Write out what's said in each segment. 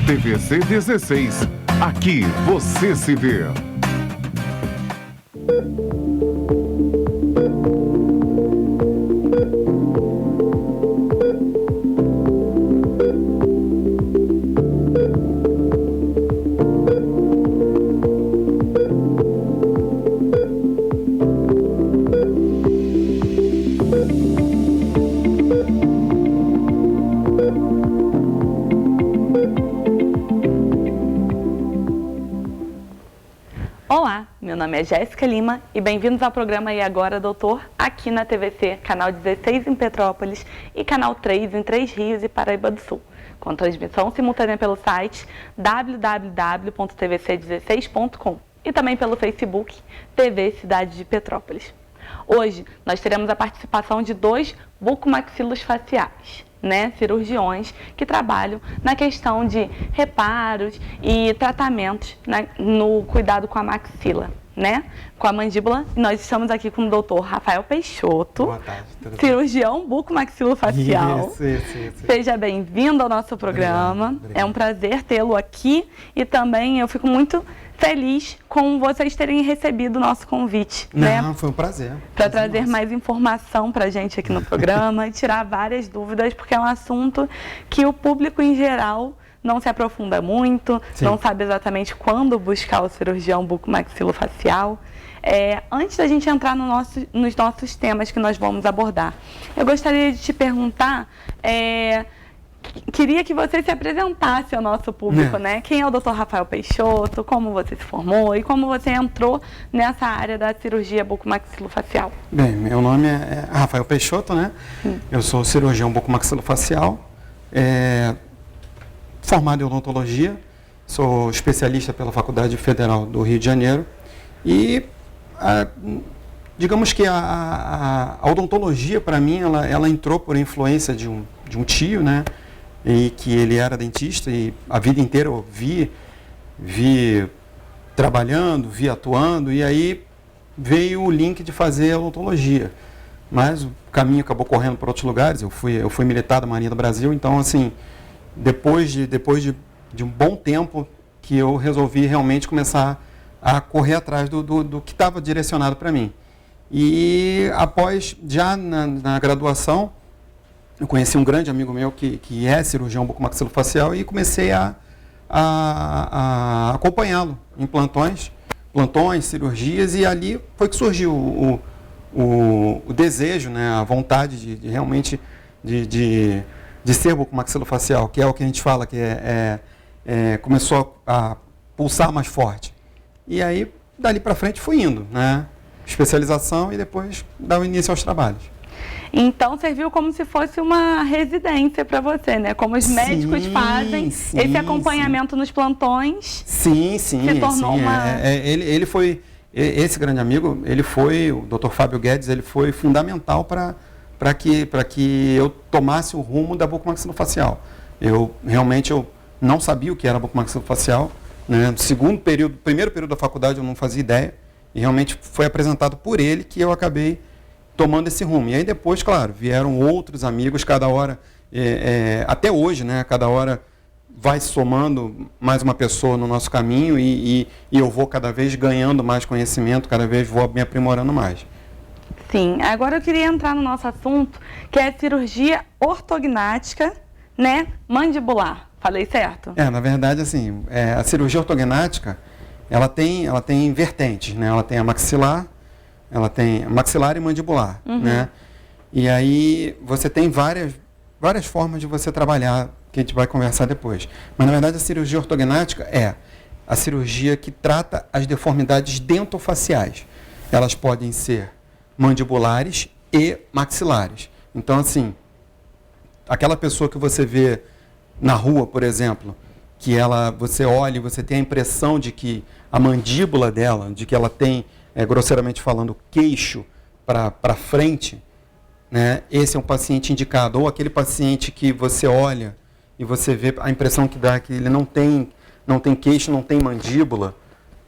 TVC 16. Aqui você se vê. Olá, meu nome é Jéssica Lima e bem-vindos ao programa E Agora, Doutor, aqui na TVC, canal 16 em Petrópolis e canal 3 em Três Rios e Paraíba do Sul, com transmissão simultânea pelo site www.tvc16.com e também pelo Facebook TV Cidade de Petrópolis. Hoje nós teremos a participação de 2 bucomaxilos faciais, cirurgiões que trabalham na questão de reparos e tratamentos no cuidado com a maxila, com a mandíbula. E nós estamos aqui com o Dr. Rafael Peixoto, boa tarde, cirurgião bucomaxilofacial. Isso. Seja bem-vindo ao nosso programa. Obrigado. É um prazer tê-lo aqui e também eu fico muito feliz com vocês terem recebido o nosso convite. Foi um prazer. Para trazer mais informação para a gente aqui no programa e tirar várias dúvidas, porque é um assunto que o público em geral não se aprofunda muito, Sim. Não sabe exatamente quando buscar o cirurgião bucomaxilofacial. Antes da gente entrar nos nossos temas que nós vamos abordar, eu gostaria de te perguntar... Queria que você se apresentasse ao nosso público, Quem é o Dr. Rafael Peixoto, como você se formou e como você entrou nessa área da cirurgia bucomaxilofacial. Bem, meu nome é Rafael Peixoto, Eu sou cirurgião bucomaxilofacial, formado em odontologia, sou especialista pela Faculdade Federal do Rio de Janeiro e digamos que a odontologia, para mim, ela entrou por influência de um tio, e que ele era dentista e a vida inteira eu vi trabalhando, vi atuando, e aí veio o link de fazer odontologia. Mas o caminho acabou correndo para outros lugares, eu fui militar da Marinha do Brasil, então assim, depois de um bom tempo que eu resolvi realmente começar a correr atrás do que estava direcionado para mim. E após, já na graduação, eu conheci um grande amigo meu que é cirurgião bucomaxilofacial e comecei a acompanhá-lo em plantões, cirurgias, e ali foi que surgiu o desejo, a vontade de realmente de ser bucomaxilofacial, que é o que a gente fala, que começou a pulsar mais forte. E aí, dali para frente, fui indo, especialização e depois dar o início aos trabalhos. Então, serviu como se fosse uma residência para você, Como os médicos fazem esse acompanhamento nos plantões. Sim. Se tornou uma... Ele foi, esse grande amigo, o Dr. Fábio Guedes, ele foi fundamental para que eu tomasse o rumo da bucomaxilofacial. Eu não sabia o que era bucomaxilofacial, No primeiro período da faculdade eu não fazia ideia, e realmente foi apresentado por ele que eu acabei tomando esse rumo. E aí depois, claro, vieram outros amigos, cada hora, até hoje, cada hora vai somando mais uma pessoa no nosso caminho e eu vou cada vez ganhando mais conhecimento, cada vez vou me aprimorando mais. Sim, agora eu queria entrar no nosso assunto, que é a cirurgia ortognática, mandibular. Falei certo? Na verdade, assim, a cirurgia ortognática, ela tem vertentes, Ela tem a maxilar, ela tem maxilar e mandibular, E aí você tem várias formas de você trabalhar, que a gente vai conversar depois. Mas, na verdade, a cirurgia ortognática é a cirurgia que trata as deformidades dentofaciais. Elas podem ser mandibulares e maxilares. Então, assim, aquela pessoa que você vê na rua, por exemplo, que você olha e você tem a impressão de que a mandíbula dela, de que ela tem, grosseiramente falando, queixo para frente, esse é um paciente indicado. Ou aquele paciente que você olha e você vê a impressão que dá que ele não tem queixo, não tem mandíbula,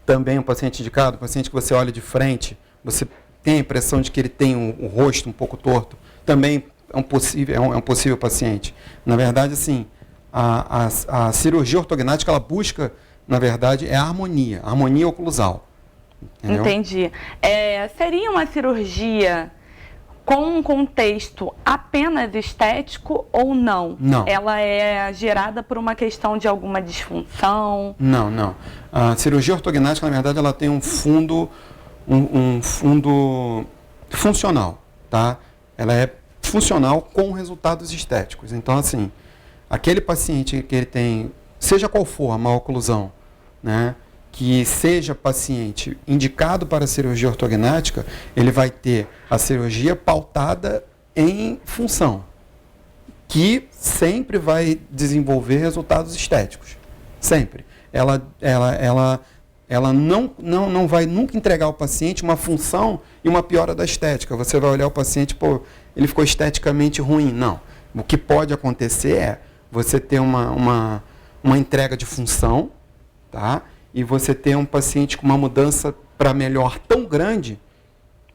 também é um paciente indicado. O paciente que você olha de frente, você tem a impressão de que ele tem o rosto um pouco torto, também é um possível paciente. Na verdade, assim, a cirurgia ortognática, ela busca, na verdade, a harmonia oclusal. Entendeu? Entendi. Seria uma cirurgia com um contexto apenas estético ou não? Não. Ela é gerada por uma questão de alguma disfunção? Não. A cirurgia ortognática, na verdade, ela tem um fundo funcional, tá? Ela é funcional com resultados estéticos. Então, assim, aquele paciente que ele tem, seja qual for a maloclusão, né, que seja paciente indicado para a cirurgia ortognática, ele vai ter a cirurgia pautada em função, que sempre vai desenvolver resultados estéticos. Sempre. Ela não vai nunca entregar ao paciente uma função e uma piora da estética. Você vai olhar o paciente, ele ficou esteticamente ruim. Não. O que pode acontecer é você ter uma entrega de função, tá? E você ter um paciente com uma mudança para melhor tão grande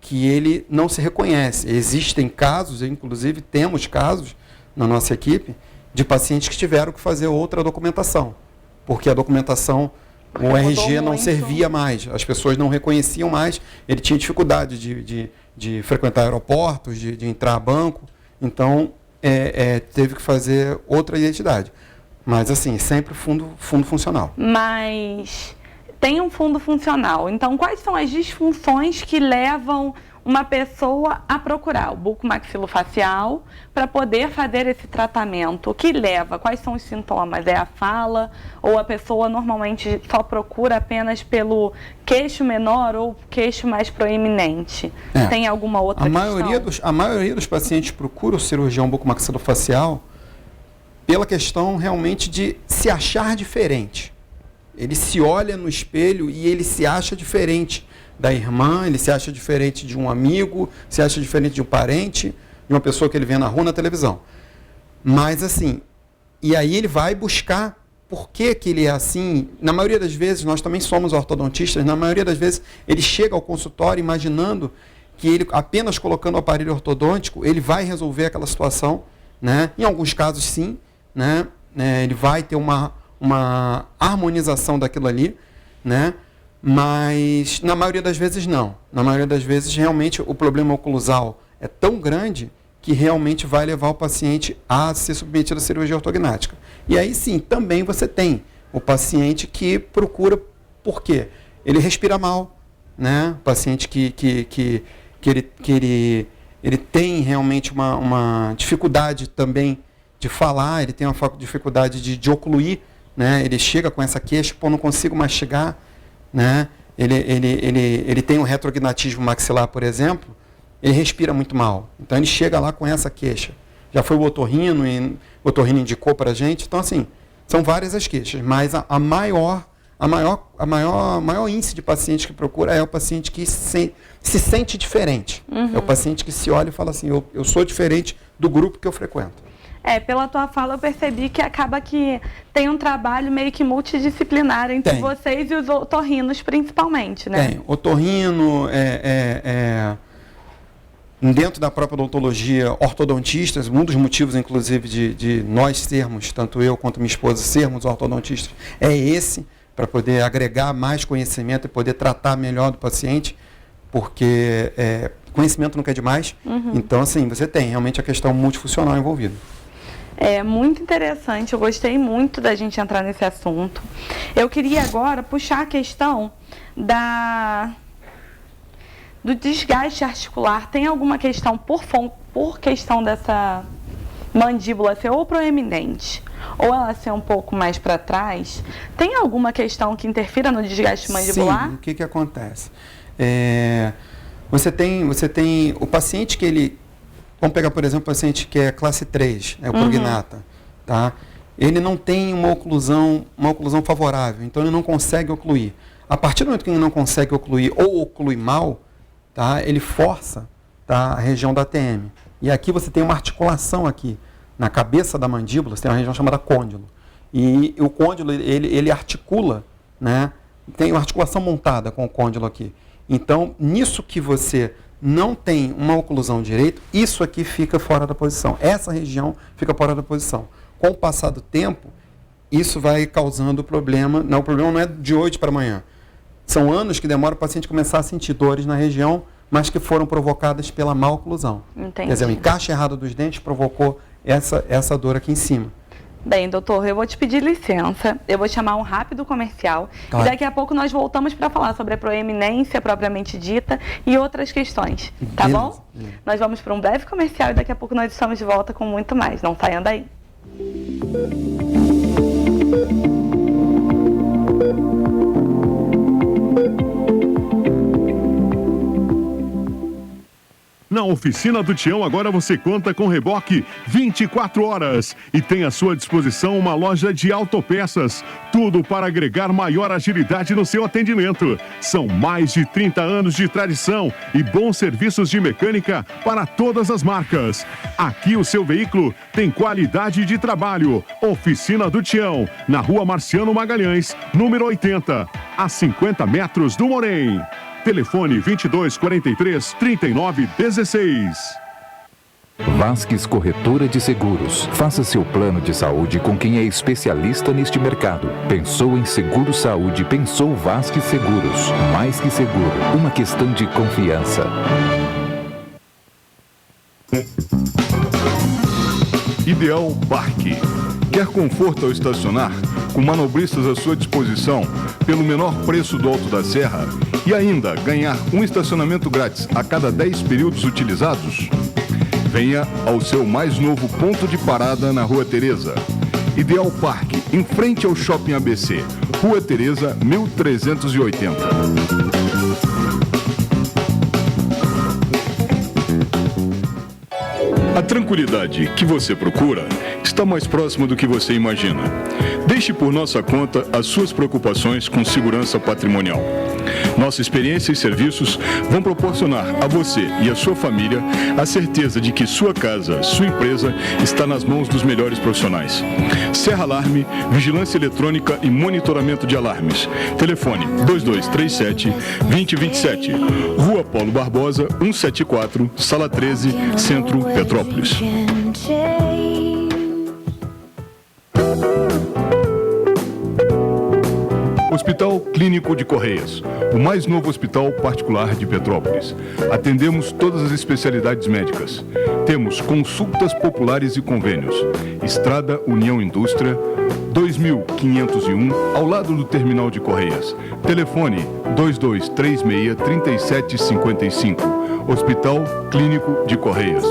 que ele não se reconhece. Existem casos, inclusive temos casos na nossa equipe, de pacientes que tiveram que fazer outra documentação, porque a documentação, o RG não servia mais, as pessoas não reconheciam mais, ele tinha dificuldade de frequentar aeroportos, de entrar a banco, então teve que fazer outra identidade. Mas, assim, sempre fundo funcional. Mas tem um fundo funcional. Então, quais são as disfunções que levam uma pessoa a procurar o bucomaxilofacial para poder fazer esse tratamento? O que leva? Quais são os sintomas? É a fala? Ou a pessoa normalmente só procura apenas pelo queixo menor ou queixo mais proeminente? Tem alguma outra questão? A maioria dos pacientes procura o cirurgião bucomaxilofacial pela questão realmente de se achar diferente. Ele se olha no espelho e ele se acha diferente da irmã, ele se acha diferente de um amigo, se acha diferente de um parente, de uma pessoa que ele vê na rua, na televisão. Mas assim, e aí ele vai buscar por que ele é assim. Na maioria das vezes, nós também somos ortodontistas, na maioria das vezes ele chega ao consultório imaginando que ele, apenas colocando o aparelho ortodôntico, ele vai resolver aquela situação, né? Em alguns casos sim, né? Ele vai ter uma harmonização daquilo ali, né? Mas na maioria das vezes não. Na maioria das vezes realmente o problema oclusal é tão grande que realmente vai levar o paciente a ser submetido à cirurgia ortognática. E aí sim, também você tem o paciente que procura, por quê? Ele respira mal, né? O paciente que ele tem realmente uma dificuldade também de falar, ele tem uma dificuldade de ocluir, né? Ele chega com essa queixa, não consigo mastigar, né? Ele tem um retrognatismo maxilar, por exemplo, ele respira muito mal. Então ele chega lá com essa queixa. Já foi o otorrino, e o otorrino indicou para a gente. Então, assim, são várias as queixas, mas a maior índice de paciente que procura é o paciente que se sente diferente. Uhum. É o paciente que se olha e fala assim, eu sou diferente do grupo que eu frequento. Pela tua fala eu percebi que acaba que tem um trabalho meio que multidisciplinar entre vocês e os otorrinos principalmente, né? Tem. Otorrino, dentro da própria odontologia, ortodontistas, um dos motivos, inclusive, de nós sermos, tanto eu quanto minha esposa, sermos ortodontistas, é esse, para poder agregar mais conhecimento e poder tratar melhor do paciente, porque conhecimento nunca é demais. Uhum. Então, assim, você tem realmente a questão multifuncional envolvida. É muito interessante, eu gostei muito da gente entrar nesse assunto. Eu queria agora puxar a questão do desgaste articular. Tem alguma questão por questão dessa mandíbula ser ou proeminente, ou ela ser um pouco mais para trás? Tem alguma questão que interfira no desgaste mandibular? Sim, o que acontece? Você tem o paciente que ele... Vamos pegar, por exemplo, o paciente que é classe 3, o prognata, tá? Ele não tem uma oclusão favorável, então ele não consegue ocluir. A partir do momento que ele não consegue ocluir ou oclui mal, tá? Ele força, tá, a região da ATM. E aqui você tem uma articulação aqui, na cabeça da mandíbula, você tem uma região chamada côndilo. E o côndilo, ele articula, né? Tem uma articulação montada com o côndilo aqui. Então, nisso que você não tem uma oclusão direito, isso aqui fica fora da posição. Essa região fica fora da posição. com o passar do tempo, isso vai causando problema. Não, o problema não é de hoje para amanhã. São anos que demora o paciente começar a sentir dores na região, mas que foram provocadas pela má oclusão. Entendi. Quer dizer, o encaixe errado dos dentes provocou essa dor aqui em cima. Bem, doutor, eu vou te pedir licença, eu vou chamar um rápido comercial Claro. e daqui a pouco nós voltamos para falar sobre a proeminência propriamente dita e outras questões, tá Beleza. bom? Nós vamos para um breve comercial e daqui a pouco nós estamos de volta com muito mais, não saiam daí. Na Oficina do Tião, agora você conta com reboque 24 horas e tem à sua disposição uma loja de autopeças. Tudo para agregar maior agilidade no seu atendimento. São mais de 30 anos de tradição e bons serviços de mecânica para todas as marcas. Aqui o seu veículo tem qualidade de trabalho. Oficina do Tião, na Rua Marciano Magalhães, número 80, a 50 metros do Morém. Telefone 2243-3916. Vasques Corretora de Seguros. Faça seu plano de saúde com quem é especialista neste mercado. Pensou em seguro saúde, pensou Vasques Seguros. Mais que seguro, uma questão de confiança. Ideal Parque. Quer conforto ao estacionar? Com manobristas à sua disposição, pelo menor preço do Alto da Serra? E ainda ganhar um estacionamento grátis a cada 10 períodos utilizados? Venha ao seu mais novo ponto de parada na Rua Teresa. Ideal Parque, em frente ao Shopping ABC. Rua Teresa, 1380. A tranquilidade que você procura está mais próxima do que você imagina. Deixe por nossa conta as suas preocupações com segurança patrimonial. Nossa experiência e serviços vão proporcionar a você e a sua família a certeza de que sua casa, sua empresa, está nas mãos dos melhores profissionais. Serra Alarme, vigilância eletrônica e monitoramento de alarmes. Telefone 2237-2027. Rua Paulo Barbosa, 174, Sala 13, Centro, Petrópolis. Hospital Clínico de Correias, o mais novo hospital particular de Petrópolis. Atendemos todas as especialidades médicas. Temos consultas populares e convênios. Estrada União Indústria, 2501, ao lado do Terminal de Correias. Telefone 2236-3755. Hospital Clínico de Correias.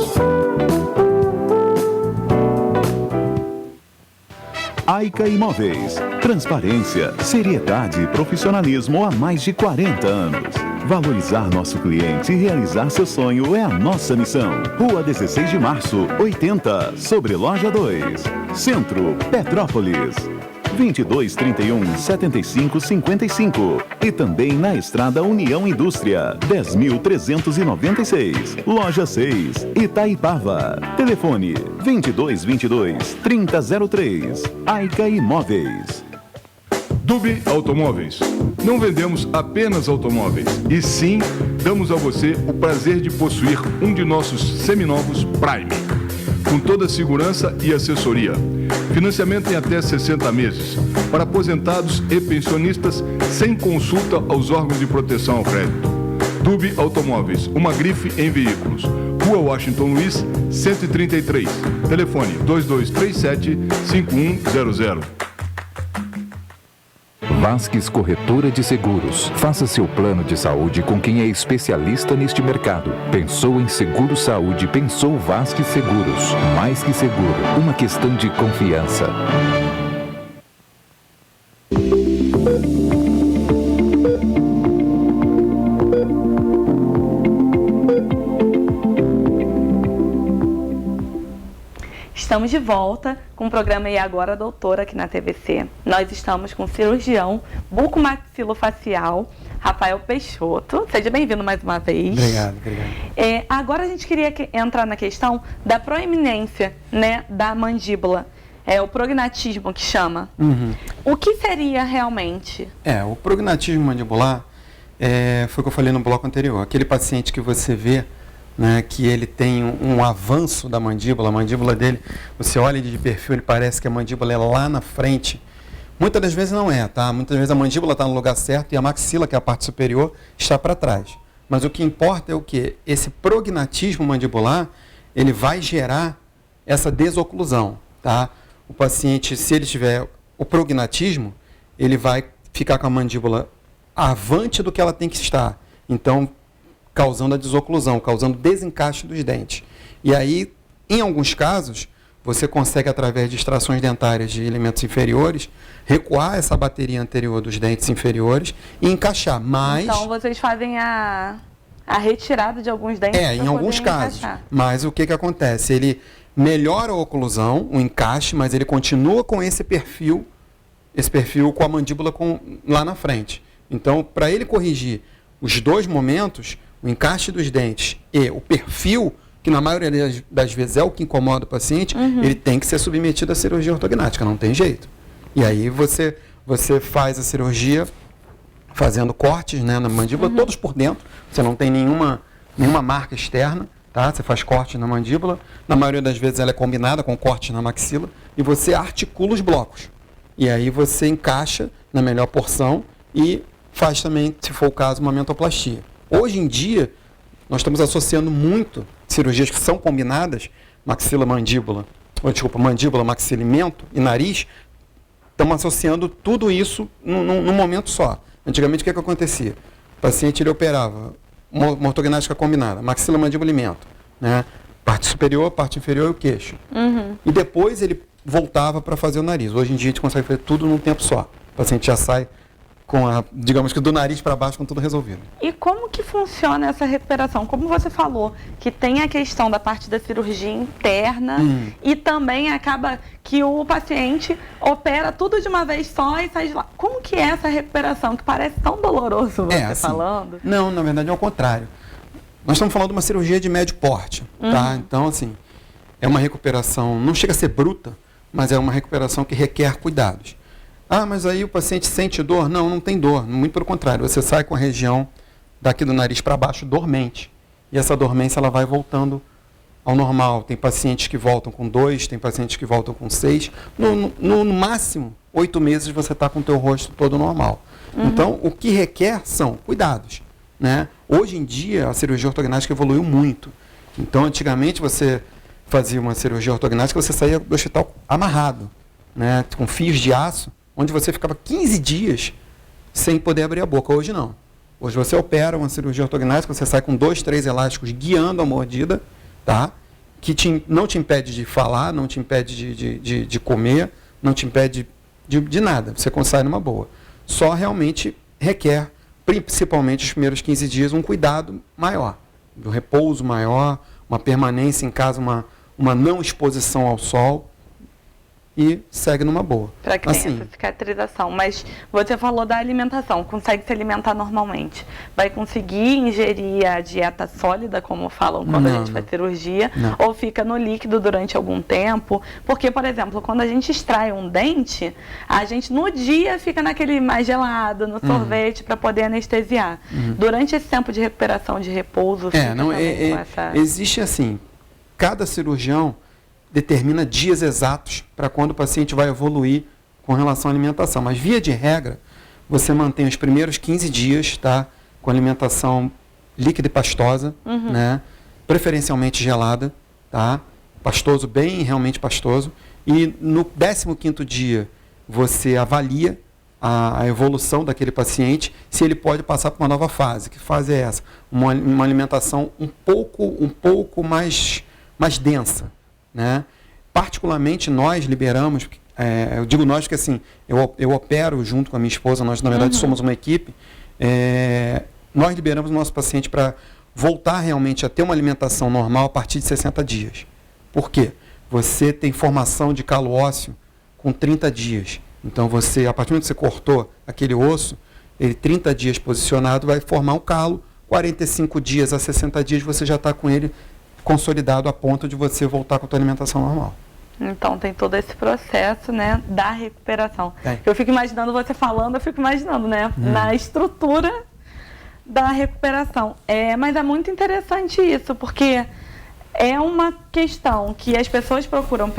Aica Imóveis. Transparência, seriedade e profissionalismo há mais de 40 anos. Valorizar nosso cliente e realizar seu sonho é a nossa missão. Rua 16 de Março, 80, sobre Loja 2. Centro, Petrópolis. 2231-7555. E também na Estrada União Indústria, 10.396. Loja 6, Itaipava. Telefone 2222-3003. Aica Imóveis. Dube Automóveis. Não vendemos apenas automóveis, e sim damos a você o prazer de possuir um de nossos seminovos Prime, com toda a segurança e assessoria. Financiamento em até 60 meses, para aposentados e pensionistas, sem consulta aos órgãos de proteção ao crédito. Dube Automóveis, uma grife em veículos. Rua Washington Luiz, 133. Telefone 2237-5100. Vasques Corretora de Seguros. Faça seu plano de saúde com quem é especialista neste mercado. Pensou em seguro saúde, pensou Vasques Seguros. Mais que seguro, uma questão de confiança. Estamos de volta com o programa E Agora, Doutora, aqui na TVC. Nós estamos com o cirurgião bucomaxilofacial, Rafael Peixoto. Seja bem-vindo mais uma vez. Obrigado. Agora a gente queria entrar na questão da proeminência, né, da mandíbula. É o prognatismo que chama. O que seria realmente? O prognatismo mandibular foi o que eu falei no bloco anterior. Aquele paciente que você vê né, que ele tem um avanço da mandíbula, a mandíbula dele, você olha ele de perfil, ele parece que a mandíbula é lá na frente. Muitas das vezes não é, tá? Muitas vezes a mandíbula está no lugar certo e a maxila, que é a parte superior, está para trás. Mas o que importa é o quê? Esse prognatismo mandibular, ele vai gerar essa desoclusão, tá? O paciente, se ele tiver o prognatismo, ele vai ficar com a mandíbula avante do que ela tem que estar. Então, causando a desoclusão, causando desencaixe dos dentes. E aí, em alguns casos, você consegue, através de extrações dentárias de elementos inferiores, recuar essa bateria anterior dos dentes inferiores e encaixar. Mas... Então, vocês fazem a retirada de alguns dentes? Em alguns casos. Encaixar. Mas o que acontece? Ele melhora a oclusão, o encaixe, mas ele continua com esse perfil com a mandíbula lá na frente. Então, para ele corrigir os dois momentos, o encaixe dos dentes e o perfil, que na maioria das vezes é o que incomoda o paciente, ele tem que ser submetido à cirurgia ortognática, não tem jeito. E aí você faz a cirurgia fazendo cortes, né, na mandíbula, todos por dentro, você não tem nenhuma marca externa, tá? Você faz cortes na mandíbula, na maioria das vezes ela é combinada com cortes na maxila, e você articula os blocos. E aí você encaixa na melhor porção e faz também, se for o caso, uma mentoplastia. Hoje em dia, nós estamos associando muito cirurgias que são combinadas, mandíbula, maxila e mento e nariz, estamos associando tudo isso num momento só. Antigamente, o que acontecia? O paciente ele operava uma ortognática combinada, maxila, mandíbula e mento, né? Parte superior, parte inferior e o queixo. E depois ele voltava para fazer o nariz. Hoje em dia, a gente consegue fazer tudo num tempo só. O paciente já sai digamos que do nariz para baixo com tudo resolvido. E como que funciona essa recuperação? Como você falou, que tem a questão da parte da cirurgia interna e também acaba que o paciente opera tudo de uma vez só e sai de lá. Como que é essa recuperação? Que parece tão doloroso você assim, falando. Não, na verdade é o contrário. Nós estamos falando de uma cirurgia de médio porte, tá? Então, assim, é uma recuperação, não chega a ser bruta, mas é uma recuperação que requer cuidados. Ah, mas aí o paciente sente dor? Não, não tem dor. Muito pelo contrário. Você sai com a região daqui do nariz para baixo dormente. E essa dormência ela vai voltando ao normal. Tem pacientes que voltam com 2, tem pacientes que voltam com 6. No máximo, 8 meses você está com o teu rosto todo normal. Então, o que requer são cuidados, né? Hoje em dia, a cirurgia ortognática evoluiu muito. Então, antigamente, você fazia uma cirurgia ortognática, você saía do hospital amarrado, né? Com fios de aço, onde você ficava 15 dias sem poder abrir a boca. Hoje não. Hoje você opera uma cirurgia ortognática, você sai com 2, 3 elásticos guiando a mordida, tá? Que não te impede de falar, não te impede de comer, não te impede de nada. Você consegue numa boa. Só realmente requer, principalmente os primeiros 15 dias, um cuidado maior. Um repouso maior, uma permanência em casa, uma não exposição ao sol. E segue numa boa. Para que tenha essa cicatrização. Mas você falou da alimentação, consegue se alimentar normalmente. Vai conseguir ingerir a dieta sólida, como falam quando a gente faz cirurgia, ou fica no líquido durante algum tempo? Porque, por exemplo, quando a gente extrai um dente, a gente no dia fica naquele mais gelado, no sorvete, para poder anestesiar. Durante esse tempo de recuperação, de repouso, existe assim, cada cirurgião determina dias exatos para quando o paciente vai evoluir com relação à alimentação. Mas, via de regra, você mantém os primeiros 15 dias, tá, com alimentação líquida e pastosa, né, preferencialmente gelada, tá, pastoso, bem realmente pastoso. E no 15º dia, você avalia a evolução daquele paciente, se ele pode passar por uma nova fase. Que fase é essa? Uma alimentação um pouco mais densa. Né? Particularmente nós liberamos, eu digo nós porque assim, eu opero junto com a minha esposa, nós na verdade somos uma equipe, nós liberamos o nosso paciente para voltar realmente a ter uma alimentação normal a partir de 60 dias. Por quê? Você tem formação de calo ósseo com 30 dias. Então você, a partir do momento que você cortou aquele osso, ele 30 dias posicionado vai formar um calo, 45 dias a 60 dias você já está com ele consolidado a ponto de você voltar com a tua alimentação normal. Então tem todo esse processo, né, da recuperação. Eu fico imaginando você falando, eu fico imaginando, né, na estrutura da recuperação. Mas é muito interessante isso, porque é uma questão que as pessoas procuram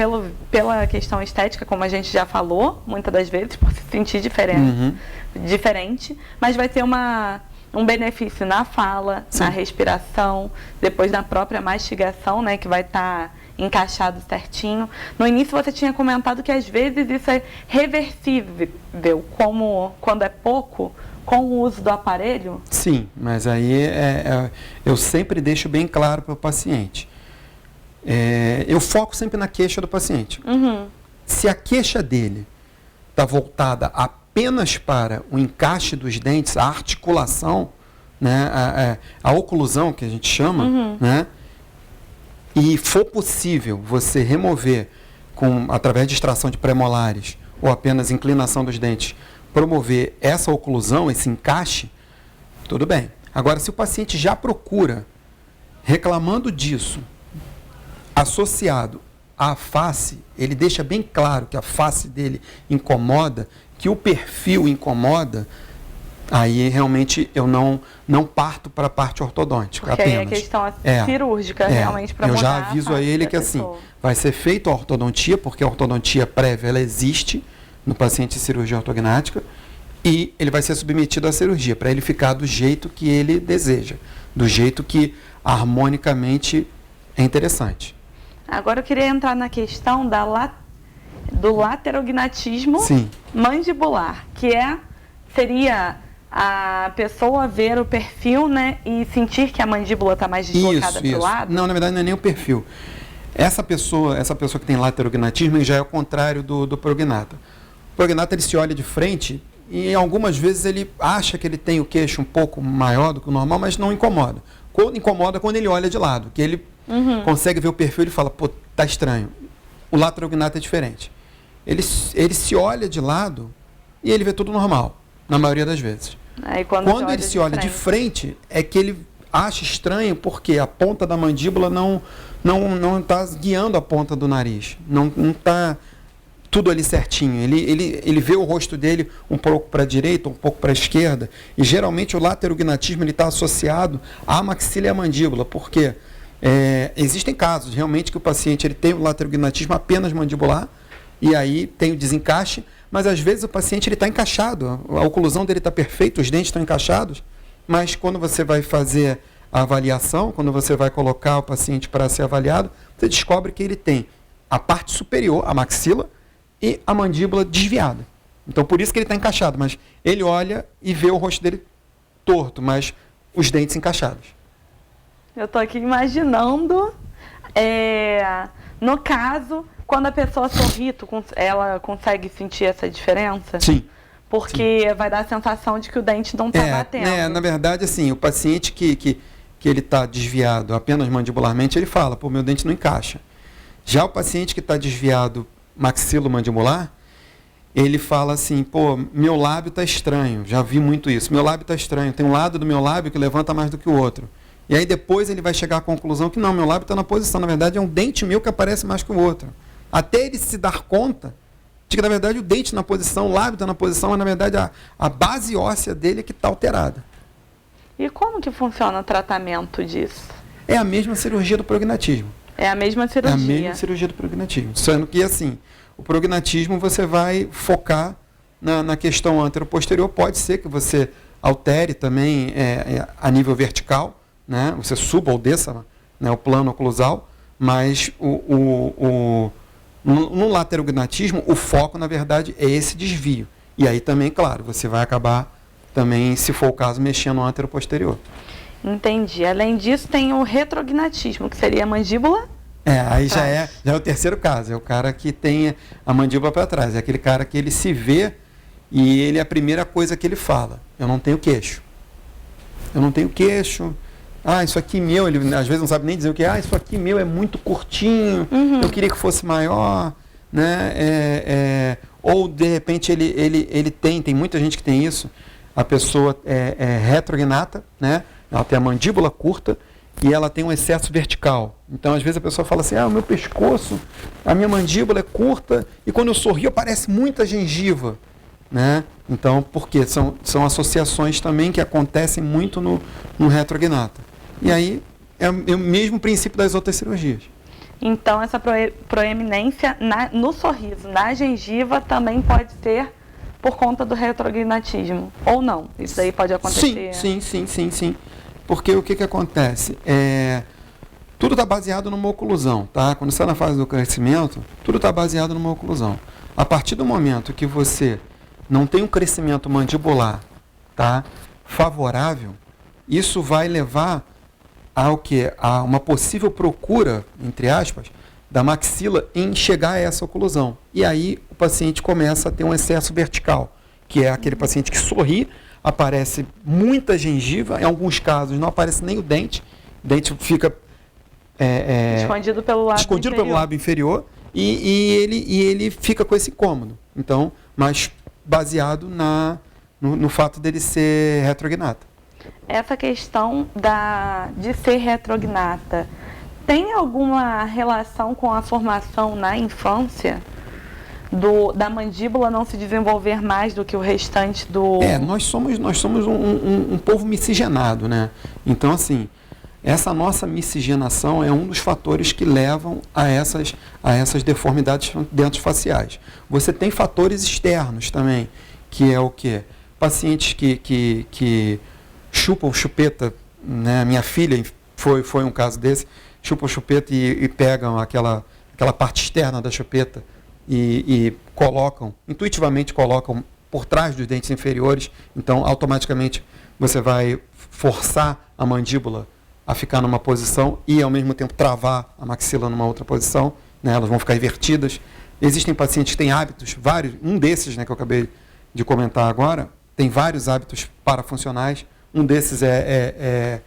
pela questão estética, como a gente já falou, muitas das vezes, por se sentir diferente, mas vai ter um benefício na fala, na respiração, depois na própria mastigação, né, que vai estar encaixado certinho. No início você tinha comentado que às vezes isso é reversível, como quando é pouco, com o uso do aparelho? Sim, mas aí eu sempre deixo bem claro para o paciente. Eu foco sempre na queixa do paciente. Se a queixa dele está voltada apenas para o encaixe dos dentes, a articulação, né, a oclusão que a gente chama, né, e for possível você remover através de extração de premolares ou apenas inclinação dos dentes, promover essa oclusão, esse encaixe, tudo bem. Agora, se o paciente já procura, reclamando disso, associado à face, ele deixa bem claro que a face dele incomoda, que o perfil incomoda, aí realmente eu não parto para a parte ortodôntica. Porque apenas. Aí a questão cirúrgica realmente para mudar. Eu já aviso a ele que assim, vai ser feita a ortodontia, porque a ortodontia prévia ela existe no paciente de cirurgia ortognática, e ele vai ser submetido à cirurgia, para ele ficar do jeito que ele deseja, do jeito que harmonicamente é interessante. Agora eu queria entrar na questão do laterognatismo mandibular, que seria a pessoa ver o perfil, né, e sentir que a mandíbula está mais deslocada para o lado? Não, na verdade não é nem o perfil. Essa pessoa que tem laterognatismo já é o contrário do prognata. O prognata ele se olha de frente e algumas vezes ele acha que ele tem o queixo um pouco maior do que o normal, mas não incomoda. Incomoda quando ele olha de lado, que ele consegue ver o perfil e fala, pô, tá estranho. O laterognata é diferente. Ele se olha de lado e ele vê tudo normal, na maioria das vezes. Quando ele se olha de frente, é que ele acha estranho porque a ponta da mandíbula não está guiando a ponta do nariz. Não está tudo ali certinho. Ele vê o rosto dele um pouco para a direita, um pouco para a esquerda. E geralmente o laterognatismo está associado à maxila e à mandíbula. Por quê? Existem casos realmente que o paciente ele tem o laterognatismo apenas mandibular e aí tem o desencaixe, mas às vezes o paciente está encaixado, a oclusão dele está perfeita, os dentes estão encaixados, mas quando você vai fazer a avaliação, quando você vai colocar o paciente para ser avaliado, você descobre que ele tem a parte superior, a maxila, e a mandíbula desviada. Então por isso que ele está encaixado, mas ele olha e vê o rosto dele torto, mas os dentes encaixados. Eu estou aqui imaginando, no caso, quando a pessoa sorri, ela consegue sentir essa diferença? Sim. Porque vai dar a sensação de que o dente não está batendo. Na verdade, assim, o paciente que ele está desviado apenas mandibularmente, ele fala, pô, meu dente não encaixa. Já o paciente que está desviado maxilomandibular, ele fala assim, pô, meu lábio está estranho, já vi muito isso, meu lábio está estranho, tem um lado do meu lábio que levanta mais do que o outro. E aí depois ele vai chegar à conclusão que não, meu lábio está na posição, na verdade é um dente meu que aparece mais que o outro. Até ele se dar conta de que na verdade o dente na posição, o lábio está na posição, mas na verdade a base óssea dele é que está alterada. E como que funciona o tratamento disso? É a mesma cirurgia do prognatismo. É a mesma cirurgia? É a mesma cirurgia do prognatismo. Sendo que assim, o prognatismo você vai focar na questão anteroposterior, pode ser que você altere também a nível vertical, né? Você suba ou desça, né, o plano oclusal, mas no laterognatismo o foco, na verdade, é esse desvio. E aí também, claro, você vai acabar também, se for o caso, mexendo no anteroposterior. Entendi. Além disso, tem o retrognatismo, que seria a mandíbula? Aí já é o terceiro caso, é o cara que tem a mandíbula para trás, é aquele cara que ele se vê e ele é a primeira coisa que ele fala, eu não tenho queixo. Eu não tenho queixo, isso aqui meu, ele às vezes não sabe nem dizer o que é, isso aqui meu é muito curtinho, eu queria que fosse maior, né? Ou de repente ele tem muita gente que tem isso, a pessoa é retrognata, né? Ela tem a mandíbula curta e ela tem um excesso vertical. Então, às vezes a pessoa fala assim, o meu pescoço, a minha mandíbula é curta e quando eu sorrio aparece muita gengiva. né? Então, porque são associações também que acontecem muito no retrognata. E aí é o mesmo princípio das outras cirurgias. Então, essa proeminência no sorriso, na gengiva, também pode ser por conta do retrognatismo, ou não? Isso daí pode acontecer? Sim. Porque o que acontece? Tudo está baseado numa oclusão, tá? Quando você está na fase do crescimento, tudo está baseado numa oclusão. A partir do momento que você não tem um crescimento mandibular, tá, favorável, isso vai levar ao quê? A uma possível procura, entre aspas, da maxila em chegar a essa oclusão. E aí o paciente começa a ter um excesso vertical, que é aquele paciente que sorri, aparece muita gengiva, em alguns casos não aparece nem o dente fica escondido pelo lábio inferior. E ele fica com esse incômodo. Então, mas baseado no fato dele ser retrognata. Essa questão de ser retrognata tem alguma relação com a formação na infância? Da mandíbula não se desenvolver mais do que o restante do... Nós somos um povo miscigenado, né? Então, assim, essa nossa miscigenação é um dos fatores que levam a essas deformidades dentofaciais. Você tem fatores externos também, que é o quê? Pacientes que chupam chupeta, né? Minha filha foi um caso desse, chupam chupeta e pegam aquela parte externa da chupeta e intuitivamente colocam por trás dos dentes inferiores, então automaticamente você vai forçar a mandíbula a ficar numa posição e ao mesmo tempo travar a maxila numa outra posição, né? Elas vão ficar invertidas. Existem pacientes que têm hábitos, vários, um desses, né, que eu acabei de comentar agora, tem vários hábitos parafuncionais. Um desses é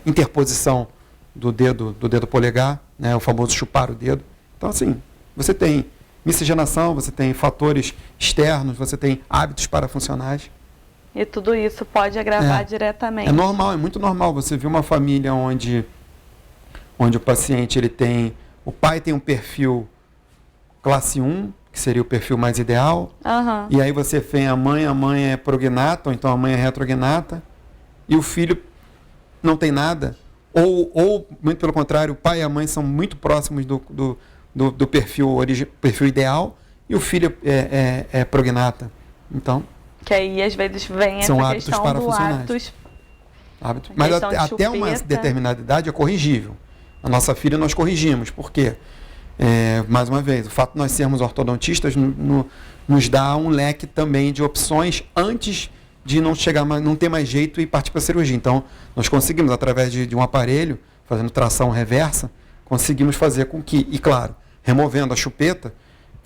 interposição do dedo polegar, né, o famoso chupar o dedo. Então, assim, você tem miscigenação, você tem fatores externos, você tem hábitos parafuncionais. E tudo isso pode agravar diretamente. É normal, é muito normal. Você vê uma família onde o paciente o pai tem um perfil classe 1, que seria o perfil mais ideal, e aí você tem a mãe é prognata, ou então a mãe é retrognata, e o filho não tem nada, ou muito pelo contrário, o pai e a mãe são muito próximos do perfil ideal, e o filho é prognata. Então, que aí às vezes vem essa questão do hábitos. Mas até uma determinada idade é corrigível. A nossa filha nós corrigimos. Por quê? Mais uma vez, o fato de nós sermos ortodontistas nos dá um leque também de opções antes de não ter mais jeito e partir para a cirurgia. Então, nós conseguimos, através de um aparelho, fazendo tração reversa, conseguimos fazer com que, e claro, removendo a chupeta,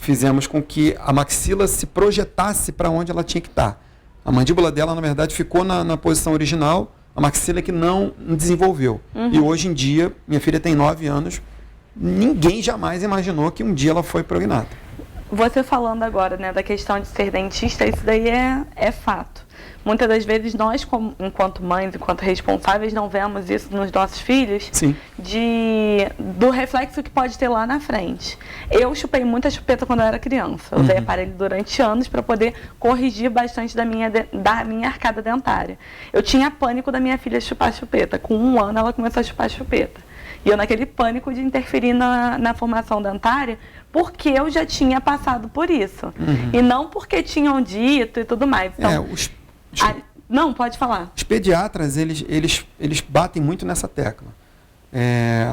fizemos com que a maxila se projetasse para onde ela tinha que estar. A mandíbula dela, na verdade, ficou na posição original, a maxila que não desenvolveu. E hoje em dia, minha filha tem 9 anos, ninguém jamais imaginou que um dia ela foi prognata. Você falando agora, né, da questão de ser dentista, isso daí é fato. Muitas das vezes nós, enquanto mães, enquanto responsáveis, não vemos isso nos nossos filhos. Sim. Do reflexo que pode ter lá na frente. Eu chupei muita chupeta quando eu era criança. Eu usei aparelho durante anos para poder corrigir bastante da minha arcada dentária. Eu tinha pânico da minha filha chupar chupeta. Com 1 ano ela começou a chupar chupeta. E eu naquele pânico de interferir na formação dentária, porque eu já tinha passado por isso. E não porque tinham dito e tudo mais. Então, não, pode falar. Os pediatras, eles batem muito nessa tecla.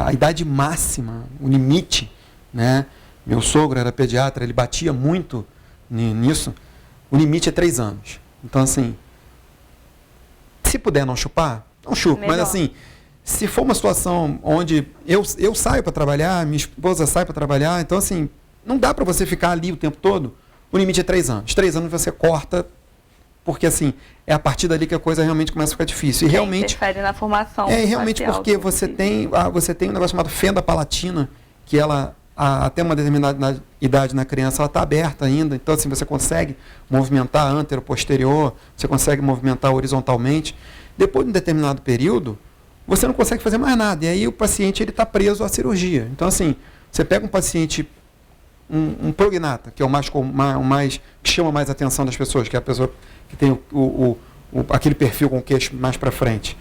A idade máxima, o limite, né? Meu sogro era pediatra, ele batia muito nisso. O limite é 3 anos. Então, assim, se puder não chupar, não chupa. Melhor. Mas, assim, se for uma situação onde eu saio para trabalhar, minha esposa sai para trabalhar, então, assim, não dá para você ficar ali o tempo todo. O limite é 3 anos. 3 anos você corta, porque, assim, é a partir dali que a coisa realmente começa a ficar difícil. E realmente interfere na formação. Realmente porque você tem um negócio chamado fenda palatina, que ela, até uma determinada idade na criança, ela está aberta ainda. Então, assim, você consegue movimentar antero-posterior, você consegue movimentar horizontalmente. Depois de um determinado período, você não consegue fazer mais nada. E aí o paciente está preso à cirurgia. Então, assim, você pega um paciente um prognata, que é o mais que chama mais a atenção das pessoas, que é a pessoa que tem aquele perfil com o queixo mais para frente.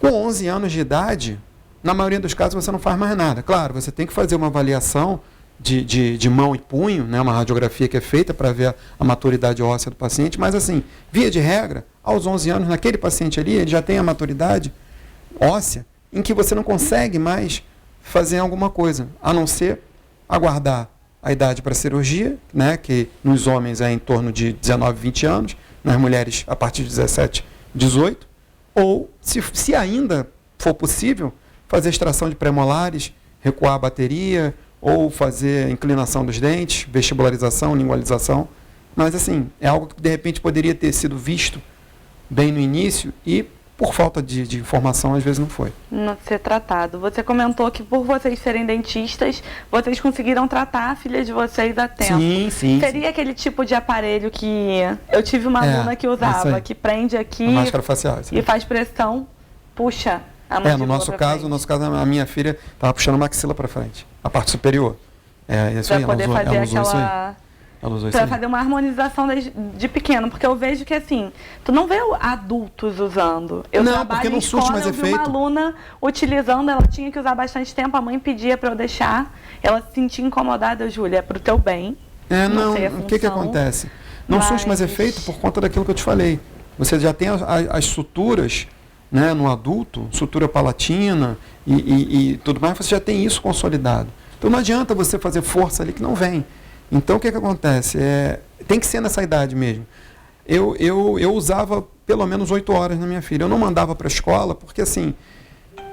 Com 11 anos de idade, na maioria dos casos você não faz mais nada. Claro, você tem que fazer uma avaliação de mão e punho, né, uma radiografia que é feita para ver a maturidade óssea do paciente, mas assim, via de regra, aos 11 anos, naquele paciente ali, ele já tem a maturidade óssea em que você não consegue mais fazer alguma coisa, a não ser aguardar a idade para cirurgia, né, que nos homens é em torno de 19, 20 anos, nas mulheres a partir de 17, 18, ou, se ainda for possível, fazer extração de premolares, recuar a bateria, ou fazer inclinação dos dentes, vestibularização, lingualização. Mas, assim, é algo que, de repente, poderia ter sido visto bem no início e, por falta de informação, às vezes não foi. Não ser tratado. Você comentou que, por vocês serem dentistas, vocês conseguiram tratar a filha de vocês a tempo. Sim. Seria aquele tipo de aparelho que eu tive uma aluna que usava, que prende aqui a máscara facial, e faz pressão, puxa a mandíbula no nosso caso, a minha filha estava puxando a maxila para frente, a parte superior. Para poder fazer aquela... Para fazer uma harmonização de pequeno, porque eu vejo que assim, tu não vê adultos usando. Eu trabalho em escola, eu vi uma aluna utilizando, ela tinha que usar bastante tempo, a mãe pedia para eu deixar, ela se sentia incomodada, Júlia, é pro teu bem. O que acontece? Não surge mais efeito por conta daquilo que eu te falei. Você já tem as suturas, né, no adulto, sutura palatina e tudo mais, você já tem isso consolidado. Então não adianta você fazer força ali que não vem. Então, o que acontece? Tem que ser nessa idade mesmo. Eu usava pelo menos 8 horas na minha filha. Eu não mandava para a escola, porque assim,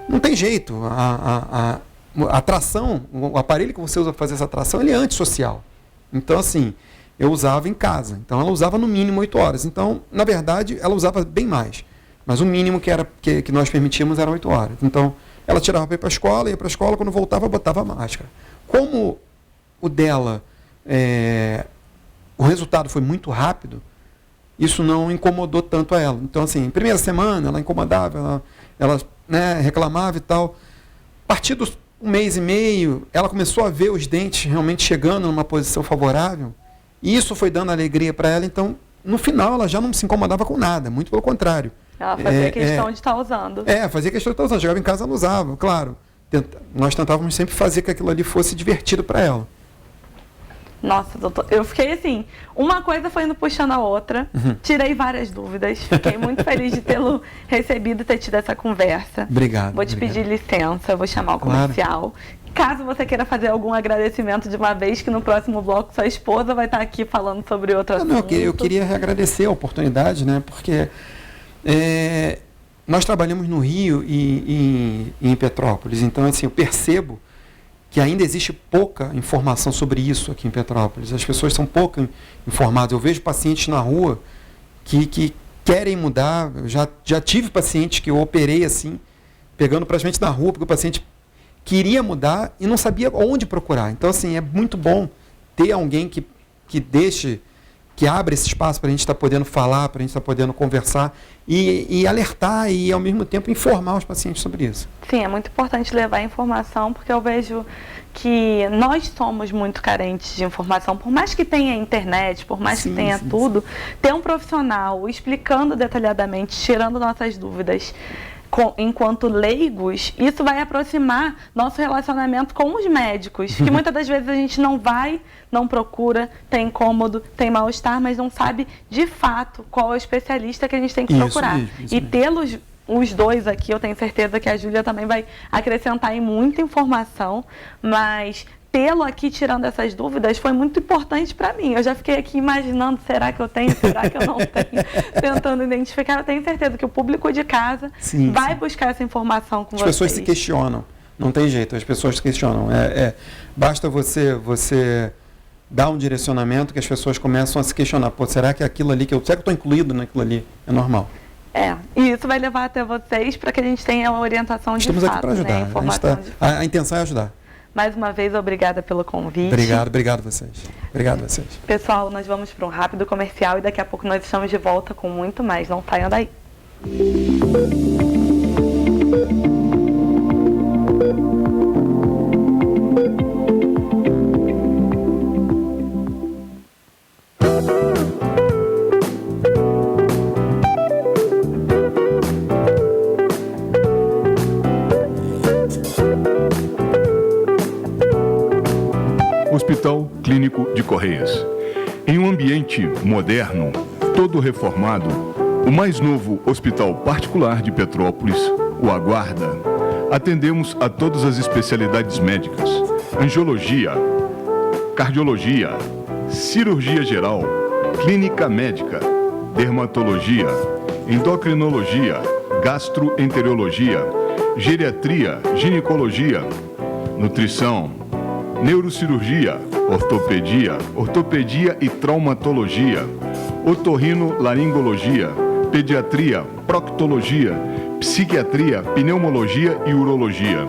não tem jeito. A tração, o aparelho que você usa para fazer essa tração, ele é antissocial. Então, assim, eu usava em casa. Então, ela usava no mínimo 8 horas. Então, na verdade, ela usava bem mais. Mas o mínimo que nós permitíamos era 8 horas. Então, ela tirava para ir para a escola, ia para a escola, quando voltava, botava a máscara. Como o dela... o resultado foi muito rápido, isso não incomodou tanto a ela. Então, assim, em primeira semana, ela incomodava, ela reclamava e tal. A partir dos 1 mês e meio, ela começou a ver os dentes realmente chegando numa posição favorável, e isso foi dando alegria para ela. Então, no final, ela já não se incomodava com nada, muito pelo contrário. Ela fazia questão de estar usando. Fazia questão de estar usando. Chegava em casa, ela usava, claro. Nós tentávamos sempre fazer que aquilo ali fosse divertido para ela. Nossa, doutor, eu fiquei assim, uma coisa foi indo puxando a outra, tirei várias dúvidas, fiquei muito feliz de tê-lo recebido e ter tido essa conversa. Obrigado. Vou te pedir licença, vou chamar o comercial. Caso você queira fazer algum agradecimento de uma vez, que no próximo bloco sua esposa vai estar aqui falando sobre outro assunto. Eu queria agradecer a oportunidade, né, porque nós trabalhamos no Rio e em Petrópolis, então assim, eu percebo que ainda existe pouca informação sobre isso aqui em Petrópolis. As pessoas são pouco informadas. Eu vejo pacientes na rua que querem mudar. Eu já tive pacientes que eu operei assim, pegando praticamente na rua, porque o paciente queria mudar e não sabia onde procurar. Então, assim, é muito bom ter alguém que deixe, que abra esse espaço para a gente estar podendo falar, para a gente estar podendo conversar e alertar e, ao mesmo tempo, informar os pacientes sobre isso. Sim, é muito importante levar informação, porque eu vejo que nós somos muito carentes de informação. Por mais que tenha internet, por mais que tenha tudo, ter um profissional explicando detalhadamente, tirando nossas dúvidas, enquanto leigos, isso vai aproximar nosso relacionamento com os médicos, que muitas das vezes a gente não vai, não procura, tem incômodo, tem mal-estar, mas não sabe de fato qual é o especialista que a gente tem que procurar. E tê-los os dois aqui, eu tenho certeza que a Júlia também vai acrescentar em muita informação, mas tê-lo aqui tirando essas dúvidas foi muito importante para mim. Eu já fiquei aqui imaginando, será que eu tenho, será que eu não tenho, tentando identificar. Eu tenho certeza que o público de casa vai buscar essa informação com vocês. As pessoas se questionam, não tem jeito, as pessoas se questionam. Basta você dar um direcionamento que as pessoas começam a se questionar. Pô, será que aquilo ali, será que eu estou incluído naquilo ali? É normal. E isso vai levar até vocês para que a gente tenha uma orientação de Estamos fato. Aqui para ajudar. Né? Informação de fato. A intenção é ajudar. Mais uma vez, obrigada pelo convite. Obrigado vocês. Obrigado vocês. Pessoal, nós vamos para um rápido comercial e daqui a pouco nós estamos de volta com muito mais. Não saiam daí. Hospital Clínico de Correias. Em um ambiente moderno, todo reformado, o mais novo hospital particular de Petrópolis o aguarda. Atendemos a todas as especialidades médicas: angiologia, cardiologia, cirurgia geral, clínica médica, dermatologia, endocrinologia, gastroenterologia, geriatria, ginecologia, nutrição, neurocirurgia, ortopedia e traumatologia, otorrinolaringologia, pediatria, proctologia, psiquiatria, pneumologia e urologia.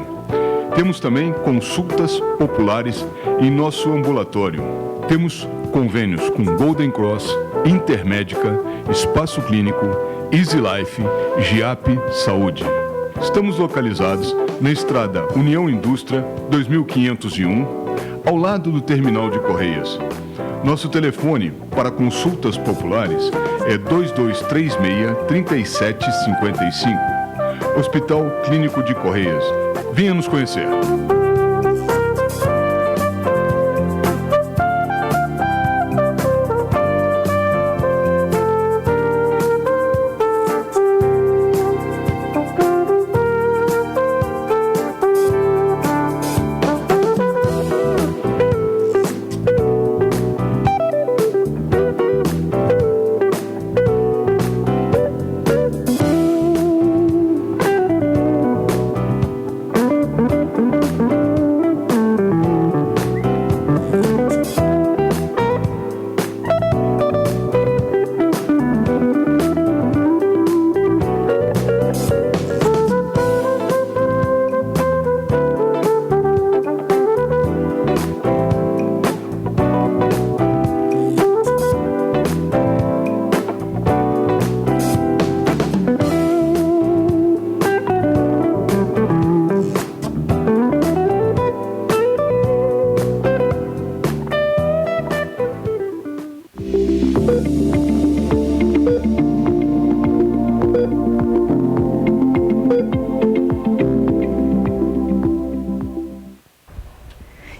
Temos também consultas populares em nosso ambulatório. Temos convênios com Golden Cross, Intermédica, Espaço Clínico, Easy Life, GIAP Saúde. Estamos localizados na estrada União Indústria 2501, ao lado do terminal de Correias. Nosso telefone para consultas populares é 2236-3755. Hospital Clínico de Correias. Venha nos conhecer.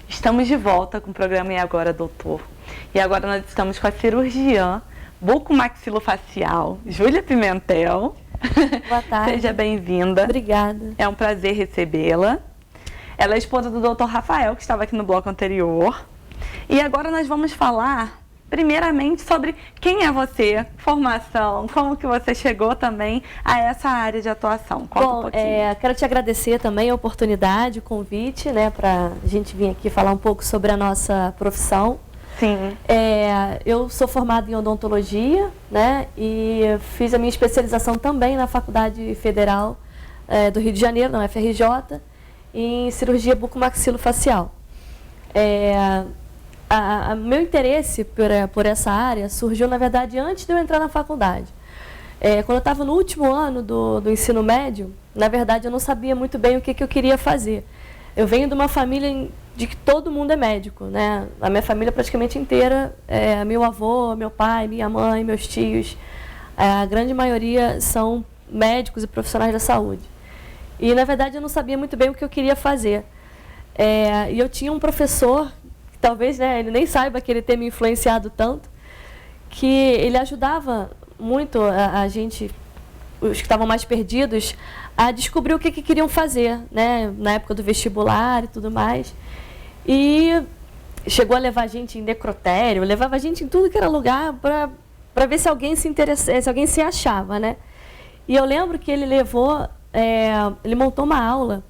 Estamos de volta com o programa E Agora, Doutor? E agora nós estamos com a cirurgiã bucomaxilofacial, Júlia Pimentel. Boa tarde. Seja bem-vinda. Obrigada. É um prazer recebê-la. Ela é esposa do Dr. Rafael, que estava aqui no bloco anterior. E agora nós vamos falar, primeiramente, sobre quem é você, formação, como que você chegou também a essa área de atuação. Conta um pouquinho. Quero te agradecer também a oportunidade, o convite, né, para a gente vir aqui falar um pouco sobre a nossa profissão. Sim. Eu sou formada em odontologia, né, e fiz a minha especialização também na Faculdade Federal do Rio de Janeiro, na UFRJ, em cirurgia bucomaxilofacial. Meu interesse por essa área surgiu, na verdade, antes de eu entrar na faculdade. Quando eu estava no último ano do ensino médio, na verdade, eu não sabia muito bem o que eu queria fazer. Eu venho de uma família de que todo mundo é médico, né? A minha família praticamente inteira, meu avô, meu pai, minha mãe, meus tios, a grande maioria são médicos e profissionais da saúde. E, na verdade, eu não sabia muito bem o que eu queria fazer. E eu tinha um professor, talvez, né, ele nem saiba que ele tenha me influenciado tanto, que ele ajudava muito a gente, os que estavam mais perdidos, a descobrir o que queriam fazer, né, na época do vestibular e tudo mais. E chegou a levar a gente em necrotério, levava a gente em tudo que era lugar para ver se alguém se interessasse, se alguém se achava, né. E eu lembro que ele ele montou uma aula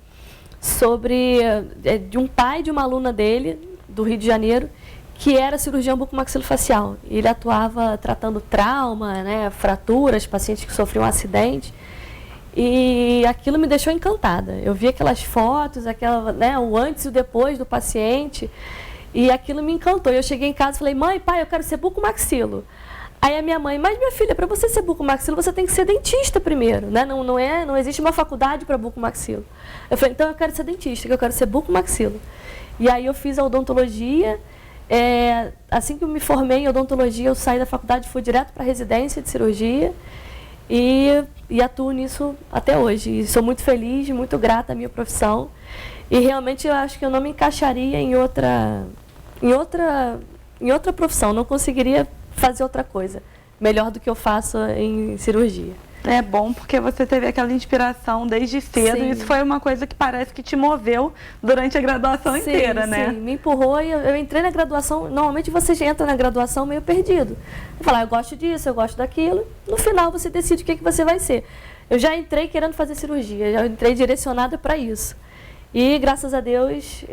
sobre, de um pai de uma aluna dele, do Rio de Janeiro, que era cirurgião bucomaxilofacial. Ele atuava tratando trauma, né, fraturas, pacientes que sofriam um acidente. E aquilo me deixou encantada. Eu vi aquelas fotos, o antes e o depois do paciente, e aquilo me encantou. Eu cheguei em casa e falei: mãe, pai, eu quero ser bucomaxilo. Aí a minha mãe: mas minha filha, para você ser bucomaxilo, você tem que ser dentista primeiro, né? Não existe uma faculdade para bucomaxilo. Eu falei: então eu quero ser dentista, que eu quero ser bucomaxilo. E aí eu fiz a odontologia. Assim que eu me formei em odontologia, eu saí da faculdade e fui direto para a residência de cirurgia e atuo nisso até hoje. E sou muito feliz, muito grata à minha profissão. E realmente eu acho que eu não me encaixaria em outra em outra profissão, não conseguiria fazer outra coisa melhor do que eu faço em cirurgia. É bom porque você teve aquela inspiração desde cedo. Sim. E isso foi uma coisa que parece que te moveu durante a graduação inteira, né? Sim, me empurrou e eu entrei na graduação. Normalmente você já entra na graduação meio perdido. Você fala, eu gosto disso, eu gosto daquilo. No final você decide o que você vai ser. Eu já entrei querendo fazer cirurgia, já entrei direcionada para isso. E graças a Deus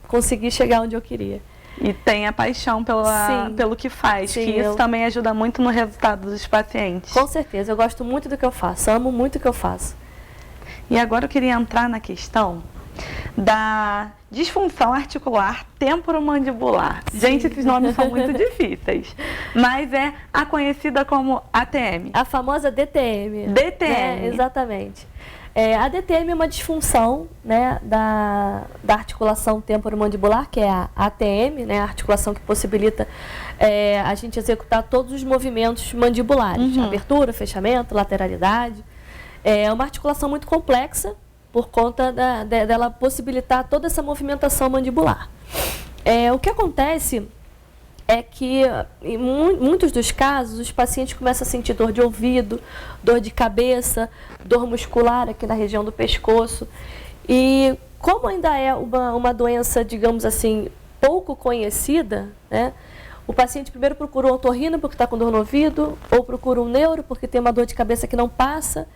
consegui chegar onde eu queria. E tem a paixão pelo que faz, Sim, que isso também ajuda muito no resultado dos pacientes. Com certeza, eu gosto muito do que eu faço, amo muito o que eu faço. E agora eu queria entrar na questão da disfunção articular temporomandibular. Sim. Gente, esses nomes são muito difíceis, mas é a conhecida como ATM. A famosa DTM. DTM. Né? Exatamente. A DTM é uma disfunção, né, da articulação temporomandibular, que é a ATM, né, a articulação que possibilita a gente executar todos os movimentos mandibulares, abertura, fechamento, lateralidade. É uma articulação muito complexa por conta dela possibilitar toda essa movimentação mandibular. O que acontece é que, em muitos dos casos, os pacientes começam a sentir dor de ouvido, dor de cabeça, dor muscular aqui na região do pescoço. E como ainda é uma doença, digamos assim, pouco conhecida, né, o paciente primeiro procura um otorrino porque está com dor no ouvido, ou procura um neuro porque tem uma dor de cabeça que não passa.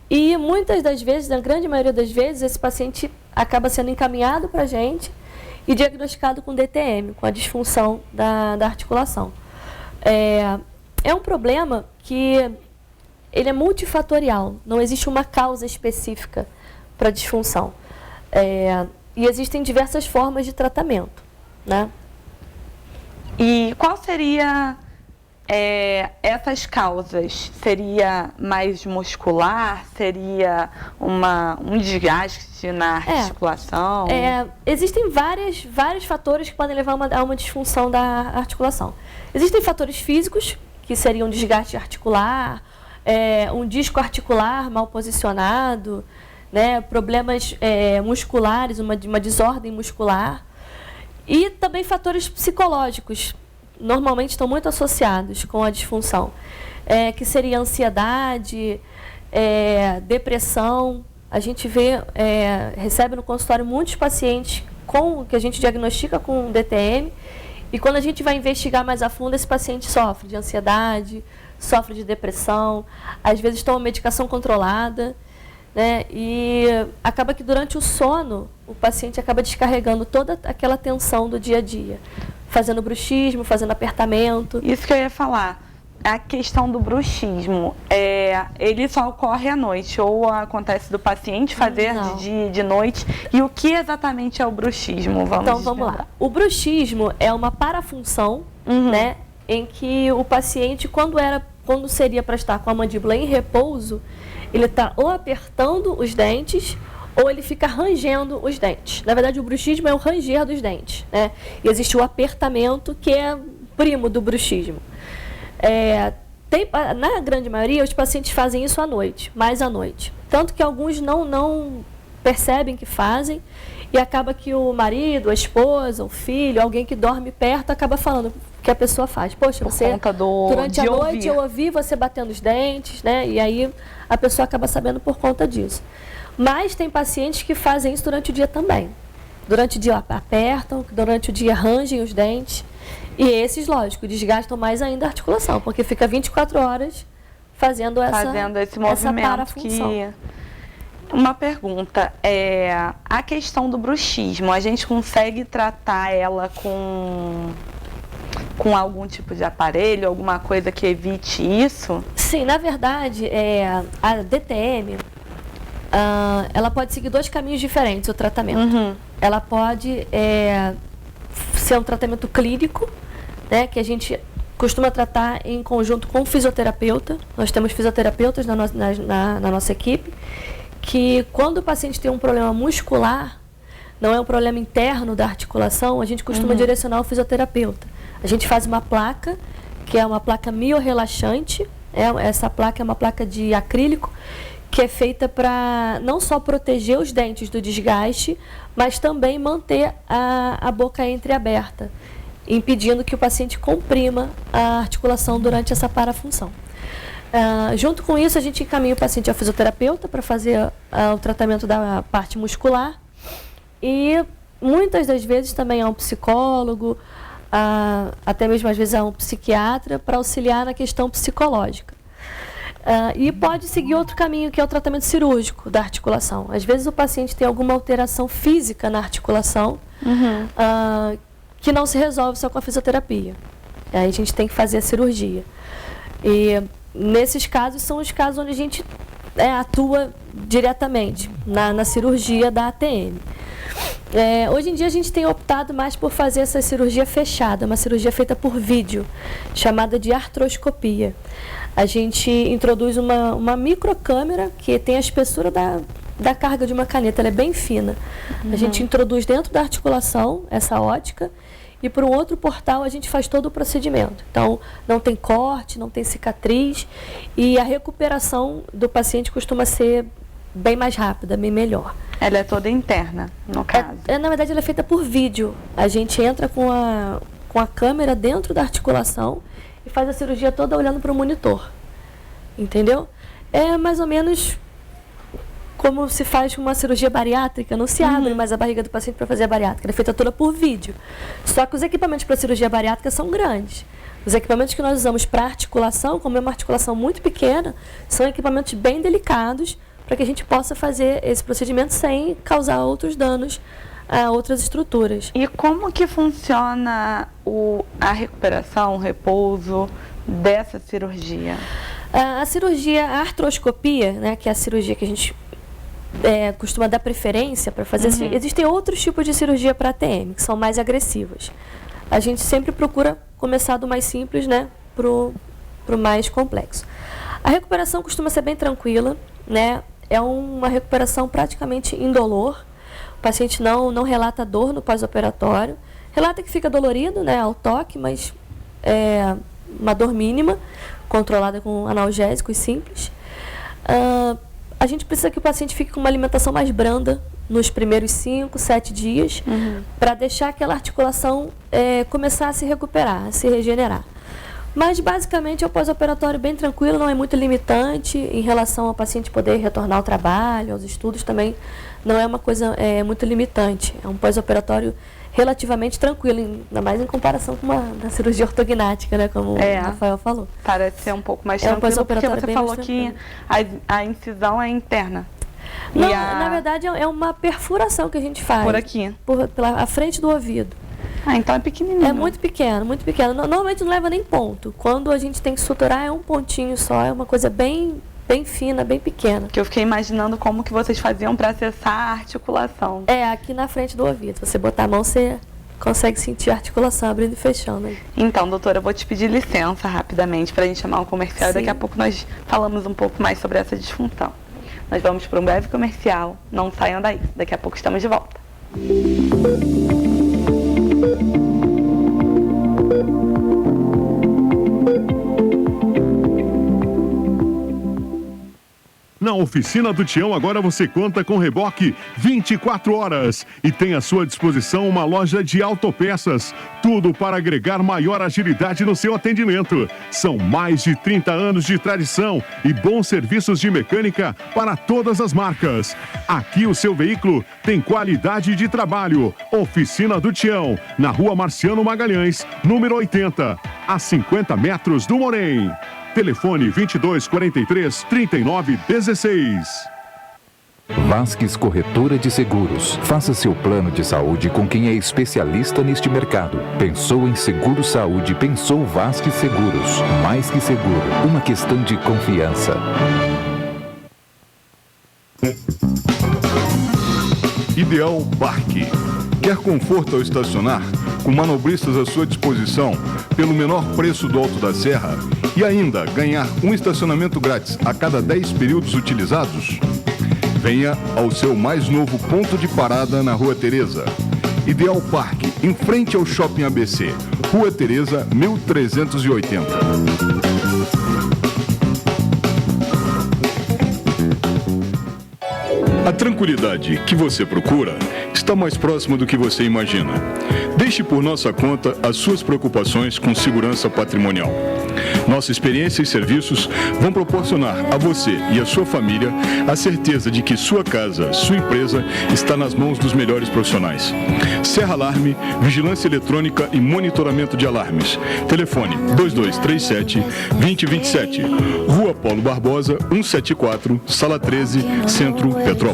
E muitas das vezes, na grande maioria das vezes, esse paciente acaba sendo encaminhado para a gente e diagnosticado com DTM, com a disfunção da articulação. É um problema que ele é multifatorial, não existe uma causa específica para a disfunção. E existem diversas formas de tratamento, né? E qual seria essas causas? Seria mais muscular? Seria um desgaste na articulação? Existem vários fatores que podem levar a uma disfunção da articulação. Existem fatores físicos, que seriam desgaste articular, um disco articular mal posicionado, né, problemas musculares, uma desordem muscular. E também fatores psicológicos, normalmente estão muito associados com a disfunção, que seria ansiedade, depressão. A gente recebe no consultório muitos pacientes que a gente diagnostica com DTM, e quando a gente vai investigar mais a fundo, esse paciente sofre de ansiedade, sofre de depressão, às vezes toma medicação controlada, né, e acaba que durante o sono, o paciente acaba descarregando toda aquela tensão do dia a dia, fazendo bruxismo, fazendo apertamento. Isso que eu ia falar. A questão do bruxismo, ele só ocorre à noite ou acontece do paciente fazer de noite? E o que exatamente é o bruxismo? Vamos lá. O bruxismo é uma parafunção, né, em que o paciente, quando seria para estar com a mandíbula em repouso, ele está ou apertando os dentes ou ele fica rangendo os dentes. Na verdade, o bruxismo é o ranger dos dentes, né? E existe o apertamento, que é primo do bruxismo. Na grande maioria, os pacientes fazem isso à noite, mais à noite. Tanto que alguns não percebem que fazem, e acaba que o marido, a esposa, o filho, alguém que dorme perto, acaba falando que a pessoa faz. Poxa, durante a noite eu ouvi você batendo os dentes, né? E aí a pessoa acaba sabendo por conta disso. Mas tem pacientes que fazem isso durante o dia também. Durante o dia apertam, durante o dia rangem os dentes. E esses, lógico, desgastam mais ainda a articulação, porque fica 24 horas fazendo esse movimento. Uma pergunta, a questão do bruxismo, a gente consegue tratar ela com algum tipo de aparelho, alguma coisa que evite isso? Sim, na verdade, a DTM, ela pode seguir dois caminhos diferentes, o tratamento. Ela pode ser um tratamento clínico, né, que a gente costuma tratar em conjunto com o fisioterapeuta. Nós temos fisioterapeutas na nossa equipe, que quando o paciente tem um problema muscular, não é um problema interno da articulação, a gente costuma direcionar o fisioterapeuta. A gente faz uma placa, que é uma placa miorrelaxante, essa placa é uma placa de acrílico, que é feita para não só proteger os dentes do desgaste, mas também manter a boca entreaberta, impedindo que o paciente comprima a articulação durante essa parafunção. Junto com isso, a gente encaminha o paciente ao fisioterapeuta para fazer o tratamento da parte muscular e muitas das vezes também a um psicólogo, até mesmo às vezes a um psiquiatra para auxiliar na questão psicológica. E pode seguir outro caminho, que é o tratamento cirúrgico da articulação. Às vezes o paciente tem alguma alteração física na articulação que não se resolve só com a fisioterapia. Aí a gente tem que fazer a cirurgia. E nesses casos são os casos onde a gente atua diretamente na cirurgia da ATM. Hoje em dia a gente tem optado mais por fazer essa cirurgia fechada, uma cirurgia feita por vídeo, chamada de artroscopia. A gente introduz uma microcâmera que tem a espessura da carga de uma caneta, ela é bem fina. A gente introduz dentro da articulação essa ótica e por um outro portal a gente faz todo o procedimento. Então não tem corte, não tem cicatriz e a recuperação do paciente costuma ser bem mais rápida, bem melhor. Ela é toda interna, no caso? Na verdade ela é feita por vídeo. A gente entra com a câmera dentro da articulação e faz a cirurgia toda olhando para o monitor. Entendeu? É mais ou menos como se faz uma cirurgia bariátrica. Não se abre mais a barriga do paciente para fazer a bariátrica. Ela é feita toda por vídeo. Só que os equipamentos para cirurgia bariátrica são grandes. Os equipamentos que nós usamos para articulação, como é uma articulação muito pequena, são equipamentos bem delicados para que a gente possa fazer esse procedimento sem causar outros danos a outras estruturas. E como que funciona a recuperação, o repouso dessa cirurgia? A cirurgia, a artroscopia, né, que é a cirurgia que a gente costuma dar preferência para fazer, existem outros tipos de cirurgia para ATM, que são mais agressivas. A gente sempre procura começar do mais simples, né, pro mais complexo. A recuperação costuma ser bem tranquila, né, é uma recuperação praticamente indolor. O paciente não relata dor no pós-operatório. Relata que fica dolorido, né, ao toque, mas é uma dor mínima, controlada com analgésicos simples. A gente precisa que o paciente fique com uma alimentação mais branda nos primeiros 5, 7 dias, para deixar aquela articulação começar a se recuperar, a se regenerar. Mas, basicamente, é um pós-operatório bem tranquilo, não é muito limitante em relação ao paciente poder retornar ao trabalho, aos estudos também. Não é uma coisa muito limitante. É um pós-operatório relativamente tranquilo, ainda mais em comparação com uma cirurgia ortognática, né, como o Rafael falou. Parece ser um pouco mais tranquilo, porque você falou que a incisão é interna. Não, na verdade é uma perfuração que a gente faz. Por aqui? Pela frente do ouvido. Então é pequenininho. É muito pequeno, muito pequeno. Normalmente não leva nem ponto. Quando a gente tem que suturar é um pontinho só, é uma coisa bem fina, bem pequena. Que eu fiquei imaginando como que vocês faziam para acessar a articulação. Aqui na frente do ouvido. Você botar a mão, você consegue sentir a articulação abrindo e fechando. Então, doutora, eu vou te pedir licença rapidamente para a gente chamar o comercial. Sim. E daqui a pouco nós falamos um pouco mais sobre essa disfunção. Nós vamos para um breve comercial. Não saiam daí. Daqui a pouco estamos de volta. Na oficina do Tião, agora você conta com reboque 24 horas e tem à sua disposição uma loja de autopeças. Tudo para agregar maior agilidade no seu atendimento. São mais de 30 anos de tradição e bons serviços de mecânica para todas as marcas. Aqui o seu veículo tem qualidade de trabalho. Oficina do Tião, na Rua Marciano Magalhães, número 80, a 50 metros do Morém. Telefone 2243-3916. Vasques Corretora de Seguros. Faça seu plano de saúde com quem é especialista neste mercado. Pensou em seguro saúde, pensou Vasques Seguros. Mais que seguro, uma questão de confiança. Ideal Parque. Quer conforto ao estacionar? Com manobristas à sua disposição, pelo menor preço do Alto da Serra? E ainda ganhar um estacionamento grátis a cada 10 períodos utilizados? Venha ao seu mais novo ponto de parada na Rua Teresa. Ideal Parque, em frente ao Shopping ABC. Rua Teresa, 1380. A tranquilidade que você procura está mais próxima do que você imagina. Deixe por nossa conta as suas preocupações com segurança patrimonial. Nossa experiência e serviços vão proporcionar a você e a sua família a certeza de que sua casa, sua empresa está nas mãos dos melhores profissionais. Serra Alarme, vigilância eletrônica e monitoramento de alarmes. Telefone 2237-2027. Rua Paulo Barbosa, 174, Sala 13, Centro, Petrópolis.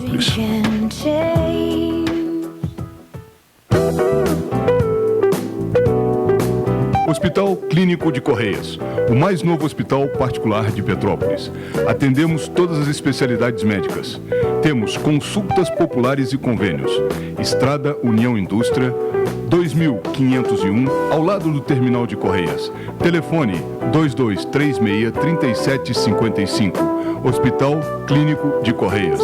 Hospital Clínico de Correias, o mais novo hospital particular de Petrópolis. Atendemos todas as especialidades médicas. Temos consultas populares e convênios. Estrada União Indústria, 2501, ao lado do Terminal de Correias. Telefone 2236-3755. Hospital Clínico de Correias.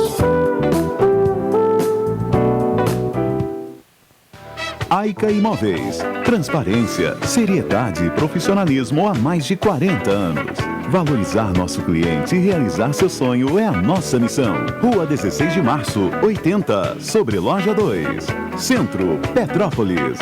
Aica Imóveis. Transparência, seriedade e profissionalismo há mais de 40 anos. Valorizar nosso cliente e realizar seu sonho é a nossa missão. Rua 16 de Março, 80, sobre Loja 2. Centro, Petrópolis.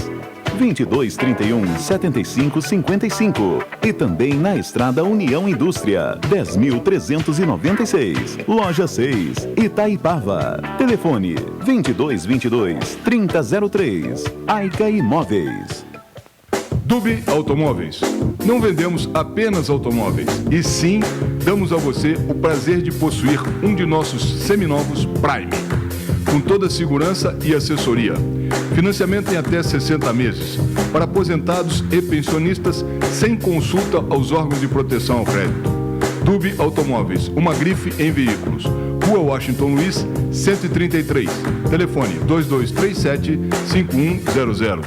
2231-7555. E também na Estrada União Indústria, 10.396. Loja 6, Itaipava. Telefone 2222-3003. Aica Imóveis. Dubi Automóveis. Não vendemos apenas automóveis, e sim damos a você o prazer de possuir um de nossos seminovos Prime, com toda a segurança e assessoria. Financiamento em até 60 meses, para aposentados e pensionistas, sem consulta aos órgãos de proteção ao crédito. Dubi Automóveis, uma grife em veículos. Rua Washington Luiz, 133. Telefone 2237-5100.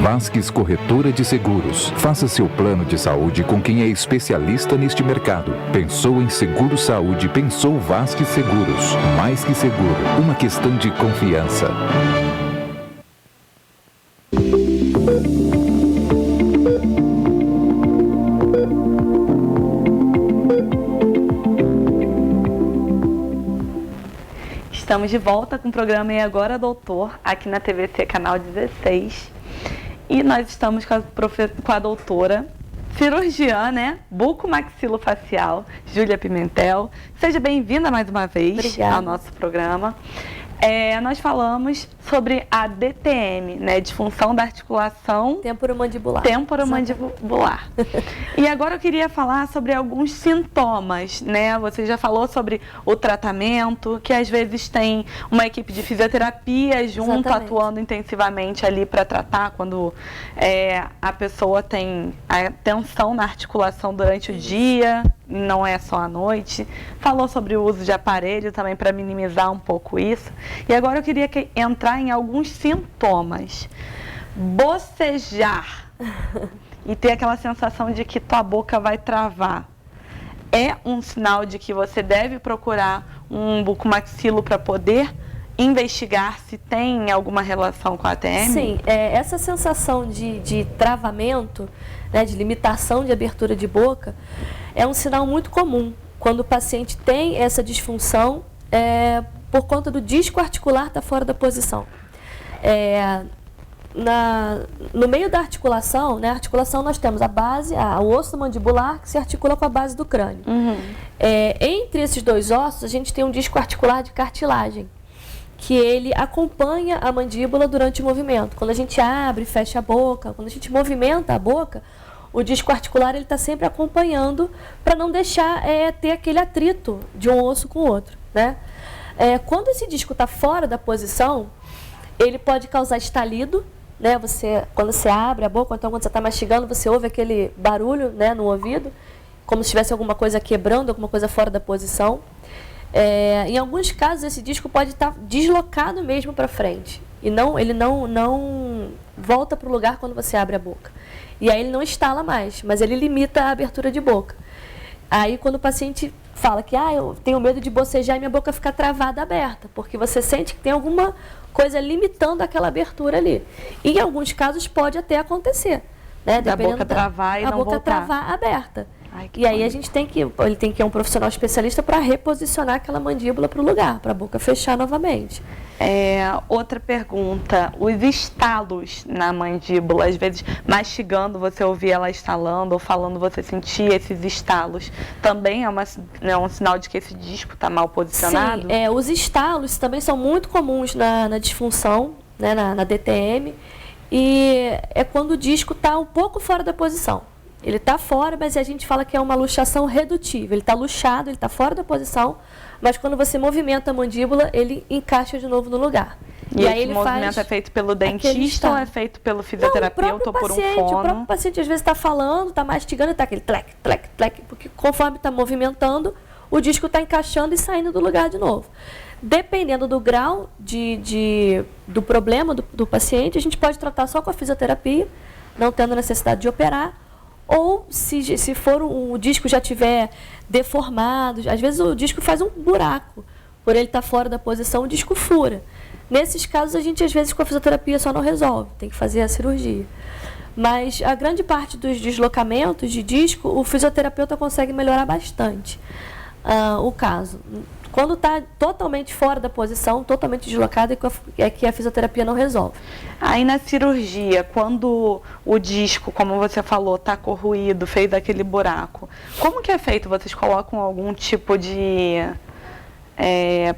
Vasques Corretora de Seguros. Faça seu plano de saúde com quem é especialista neste mercado. Pensou em seguro saúde, pensou Vasques Seguros. Mais que seguro, uma questão de confiança. Estamos de volta com o programa E Agora Doutor, aqui na TVC Canal 16. E nós estamos com a doutora, cirurgiã, né? Bucomaxilofacial, Júlia Pimentel. Seja bem-vinda mais uma vez Obrigada. ao nosso programa. Nós falamos sobre a DTM, né? Disfunção da articulação Temporomandibular. Temporomandibular. E agora eu queria falar sobre alguns sintomas, né? Você já falou sobre o tratamento, que às vezes tem uma equipe de fisioterapia junto, Exatamente. atuando intensivamente ali para tratar quando a pessoa tem a tensão na articulação durante o dia, não é só à noite. Falou sobre o uso de aparelho também para minimizar um pouco isso. E agora eu queria entrar em alguns sintomas. Bocejar e ter aquela sensação de que tua boca vai travar é um sinal de que você deve procurar um bucomaxilo para poder investigar se tem alguma relação com a ATM? Sim, essa sensação de travamento, né, de limitação de abertura de boca, é um sinal muito comum quando o paciente tem essa disfunção por conta do disco articular estar fora da posição. No meio da articulação, né, a articulação nós temos a base, o osso mandibular que se articula com a base do crânio. Uhum. Entre esses dois ossos, a gente tem um disco articular de cartilagem, que ele acompanha a mandíbula durante o movimento. Quando a gente abre e fecha a boca, quando a gente movimenta a boca, o disco articular está sempre acompanhando para não deixar ter aquele atrito de um osso com o outro, né? Quando esse disco está fora da posição, ele pode causar estalido, né? Quando você abre a boca, então quando você está mastigando, você ouve aquele barulho, né, no ouvido, como se tivesse alguma coisa quebrando, alguma coisa fora da posição. Em alguns casos, esse disco pode estar deslocado mesmo para frente. E ele não volta para o lugar quando você abre a boca. E aí ele não estala mais, mas ele limita a abertura de boca. Aí quando o paciente fala que eu tenho medo de bocejar e minha boca fica travada aberta, porque você sente que tem alguma coisa limitando aquela abertura ali. E em alguns casos pode até acontecer, né? Da boca travar e não voltar. A boca travar aberta. E aí ele tem que ir um profissional especialista para reposicionar aquela mandíbula para o lugar, para a boca fechar novamente. Outra pergunta, os estalos na mandíbula, às vezes mastigando, você ouvir ela estalando ou falando, você sentir esses estalos, também é um sinal de que esse disco está mal posicionado? Sim, os estalos também são muito comuns na disfunção, né, na DTM, e é quando o disco está um pouco fora da posição. Ele está fora, mas a gente fala que é uma luxação redutiva. Ele está luxado, ele está fora da posição, mas quando você movimenta a mandíbula, ele encaixa de novo no lugar. E aí esse movimento é feito pelo dentista ou é feito pelo fisioterapeuta ou por um fono? O próprio paciente às vezes está falando, está mastigando e está aquele tlec, tlec, tlec, porque conforme está movimentando, o disco está encaixando e saindo do lugar de novo. Dependendo do grau do problema do paciente, a gente pode tratar só com a fisioterapia, não tendo necessidade de operar. Ou se for o disco já estiver deformado, às vezes o disco faz um buraco, por ele estar fora da posição, o disco fura. Nesses casos, a gente às vezes com a fisioterapia só não resolve, tem que fazer a cirurgia. Mas a grande parte dos deslocamentos de disco, o fisioterapeuta consegue melhorar bastante o caso. Quando está totalmente fora da posição, totalmente deslocado, é que a fisioterapia não resolve. Aí na cirurgia, quando o disco, como você falou, está corroído, fez aquele buraco, como que é feito? Vocês colocam algum tipo de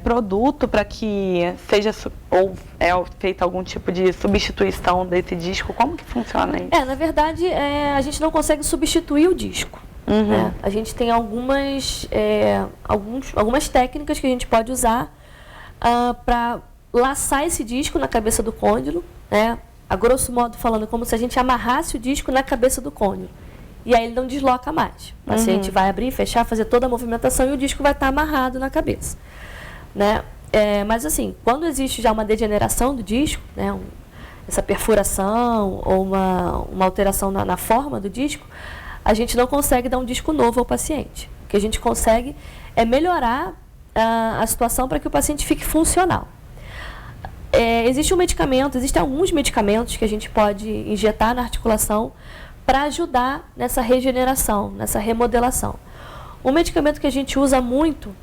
produto para que seja, ou é feito algum tipo de substituição desse disco? Como que funciona isso? Na verdade, a gente não consegue substituir o disco. Uhum. A gente tem algumas técnicas que a gente pode usar para laçar esse disco na cabeça do côndilo, a grosso modo falando, como se a gente amarrasse o disco na cabeça do côndilo. E aí ele não desloca mais. O paciente vai abrir, fechar, fazer toda a movimentação e o disco vai estar amarrado na cabeça. Mas assim, quando existe já uma degeneração do disco, essa perfuração ou uma alteração na forma do disco, a gente não consegue dar um disco novo ao paciente. O que a gente consegue é melhorar a situação para que o paciente fique funcional. Existem alguns medicamentos que a gente pode injetar na articulação para ajudar nessa regeneração, nessa remodelação. Um medicamento que a gente usa muito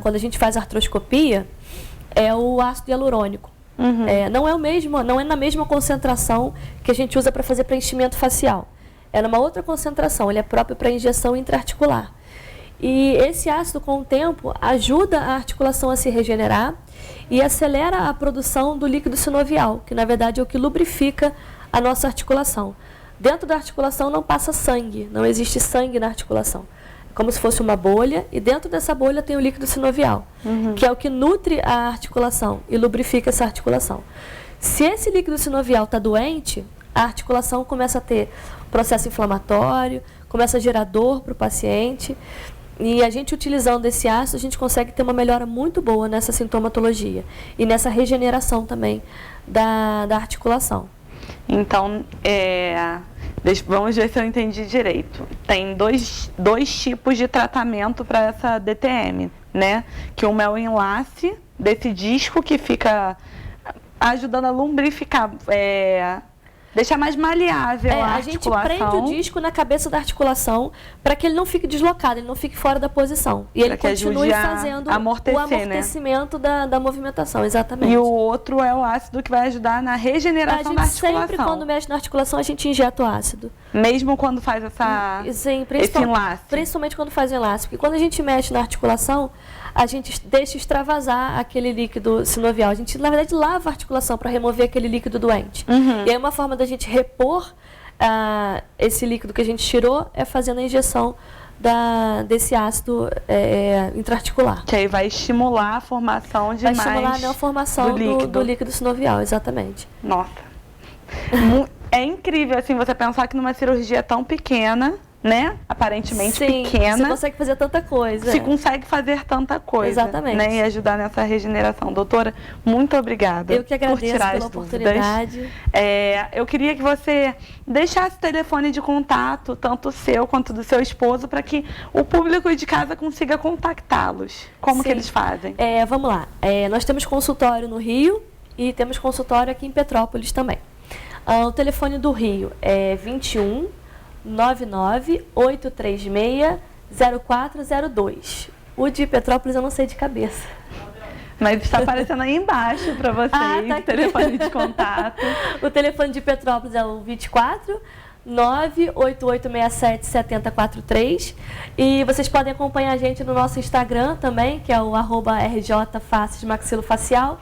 quando a gente faz artroscopia é o ácido hialurônico. Não é na mesma concentração que a gente usa para fazer preenchimento facial. É numa outra concentração, ele é próprio para injeção intraarticular. E esse ácido, com o tempo, ajuda a articulação a se regenerar e acelera a produção do líquido sinovial, que na verdade é o que lubrifica a nossa articulação. Dentro da articulação não passa sangue, não existe sangue na articulação. É como se fosse uma bolha e dentro dessa bolha tem o líquido sinovial, que é o que nutre a articulação e lubrifica essa articulação. Se esse líquido sinovial está doente, a articulação começa a ter processo inflamatório, começa a gerar dor para o paciente. E a gente, utilizando esse ácido, a gente consegue ter uma melhora muito boa nessa sintomatologia e nessa regeneração também da articulação. Então, vamos ver se eu entendi direito. Tem dois tipos de tratamento para essa DTM, né? Que uma é o enlace desse disco que fica ajudando a lubrificar, deixar mais maleável a articulação. A gente prende o disco na cabeça da articulação para que ele não fique deslocado, ele não fique fora da posição. E ele continue fazendo o amortecimento, né? da movimentação, exatamente. E o outro é o ácido que vai ajudar na regeneração da articulação. Sempre quando mexe na articulação, a gente injeta o ácido. Mesmo quando faz esse enlace? Principalmente quando faz o enlace. Porque quando a gente mexe na articulação, a gente deixa extravasar aquele líquido sinovial. A gente, na verdade, lava a articulação para remover aquele líquido doente. E aí uma forma da gente repor esse líquido que a gente tirou é fazendo a injeção desse ácido intraarticular. Que aí vai estimular a formação de mais... Vai estimular a formação do líquido sinovial, exatamente. Nossa. É incrível, assim, você pensar que numa cirurgia tão pequena, né? Aparentemente pequena. Você consegue fazer tanta coisa. Se consegue fazer tanta coisa. Exatamente. Né? E ajudar nessa regeneração. Doutora, muito obrigada. Eu que agradeço por tirar pela oportunidade. Eu queria que você deixasse o telefone de contato, tanto o seu quanto do seu esposo, para que o público de casa consiga contactá-los. Como que eles fazem? Vamos lá. Nós temos consultório no Rio e temos consultório aqui em Petrópolis também. O telefone do Rio é 21 99836-0402. O de Petrópolis eu não sei de cabeça. Mas está aparecendo aí embaixo para vocês, tá o telefone de contato. O telefone de Petrópolis é o 24 98867-7043. E vocês podem acompanhar a gente no nosso Instagram também, que é o @RJFaces Maxilofacial,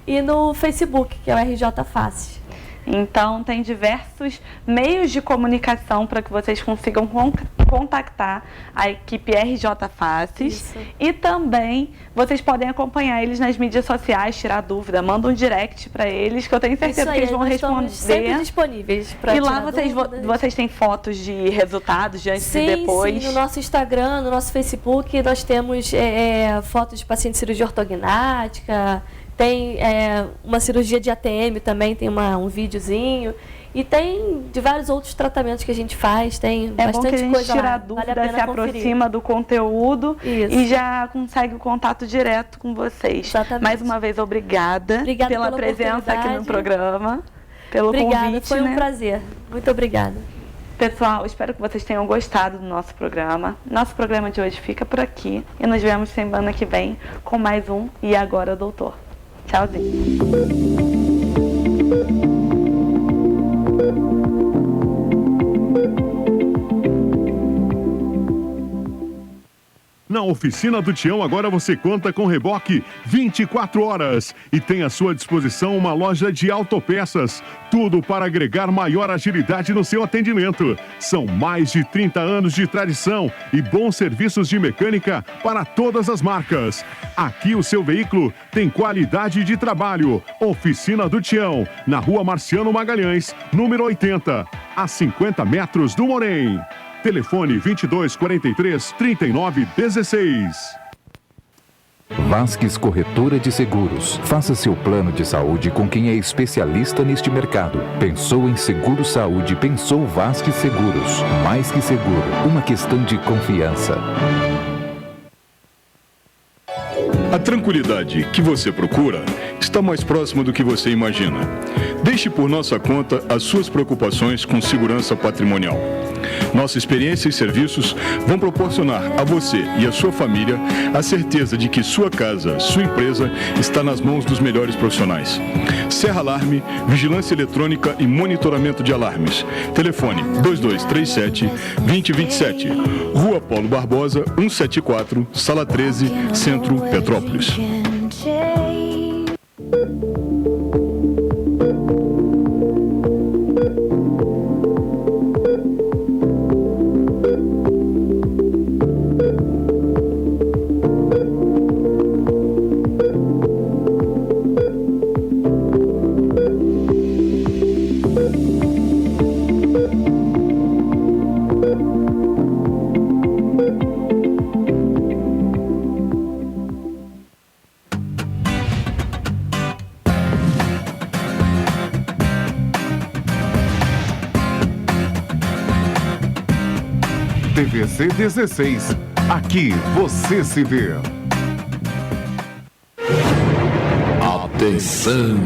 e no Facebook, que é o RJ Faces. Então, tem diversos meios de comunicação para que vocês consigam contactar a equipe RJ Faces. Isso. E também vocês podem acompanhar eles nas mídias sociais, tirar dúvida, manda um direct para eles, que eu tenho certeza que eles vão responder. Sempre disponíveis para E lá vocês têm fotos de resultados, de antes e depois? Sim, no nosso Instagram, no nosso Facebook, nós temos fotos de paciente de cirurgia ortognática. Tem uma cirurgia de ATM também, tem um videozinho. E tem de vários outros tratamentos que a gente faz, tem bastante coisa. É bom que a gente tira a dúvida, se aproxima do conteúdo. Isso. E já consegue o contato direto com vocês. Exatamente. Mais uma vez, obrigada pela presença aqui no programa, pelo convite. Foi um prazer. Muito obrigada. Pessoal, espero que vocês tenham gostado do nosso programa. Nosso programa de hoje fica por aqui e nos vemos semana que vem com mais um E Agora, Doutor. Tchauzinho. Na Oficina do Tião, agora você conta com reboque 24 horas e tem à sua disposição uma loja de autopeças. Tudo para agregar maior agilidade no seu atendimento. São mais de 30 anos de tradição e bons serviços de mecânica para todas as marcas. Aqui o seu veículo tem qualidade de trabalho. Oficina do Tião, na Rua Marciano Magalhães, número 80, a 50 metros do Morém. Telefone 2243-3916. Vasques Corretora de Seguros. Faça seu plano de saúde com quem é especialista neste mercado. Pensou em seguro saúde, pensou Vasques Seguros. Mais que seguro, uma questão de confiança. A tranquilidade que você procura está mais próxima do que você imagina. Deixe por nossa conta as suas preocupações com segurança patrimonial. Nossa experiência e serviços vão proporcionar a você e a sua família a certeza de que sua casa, sua empresa, está nas mãos dos melhores profissionais. Serra Alarme, Vigilância Eletrônica e Monitoramento de Alarmes. Telefone 2237-2027. Rua Paulo Barbosa, 174, Sala 13, Centro, Petrópolis. TVC 16. Aqui você se vê. Atenção!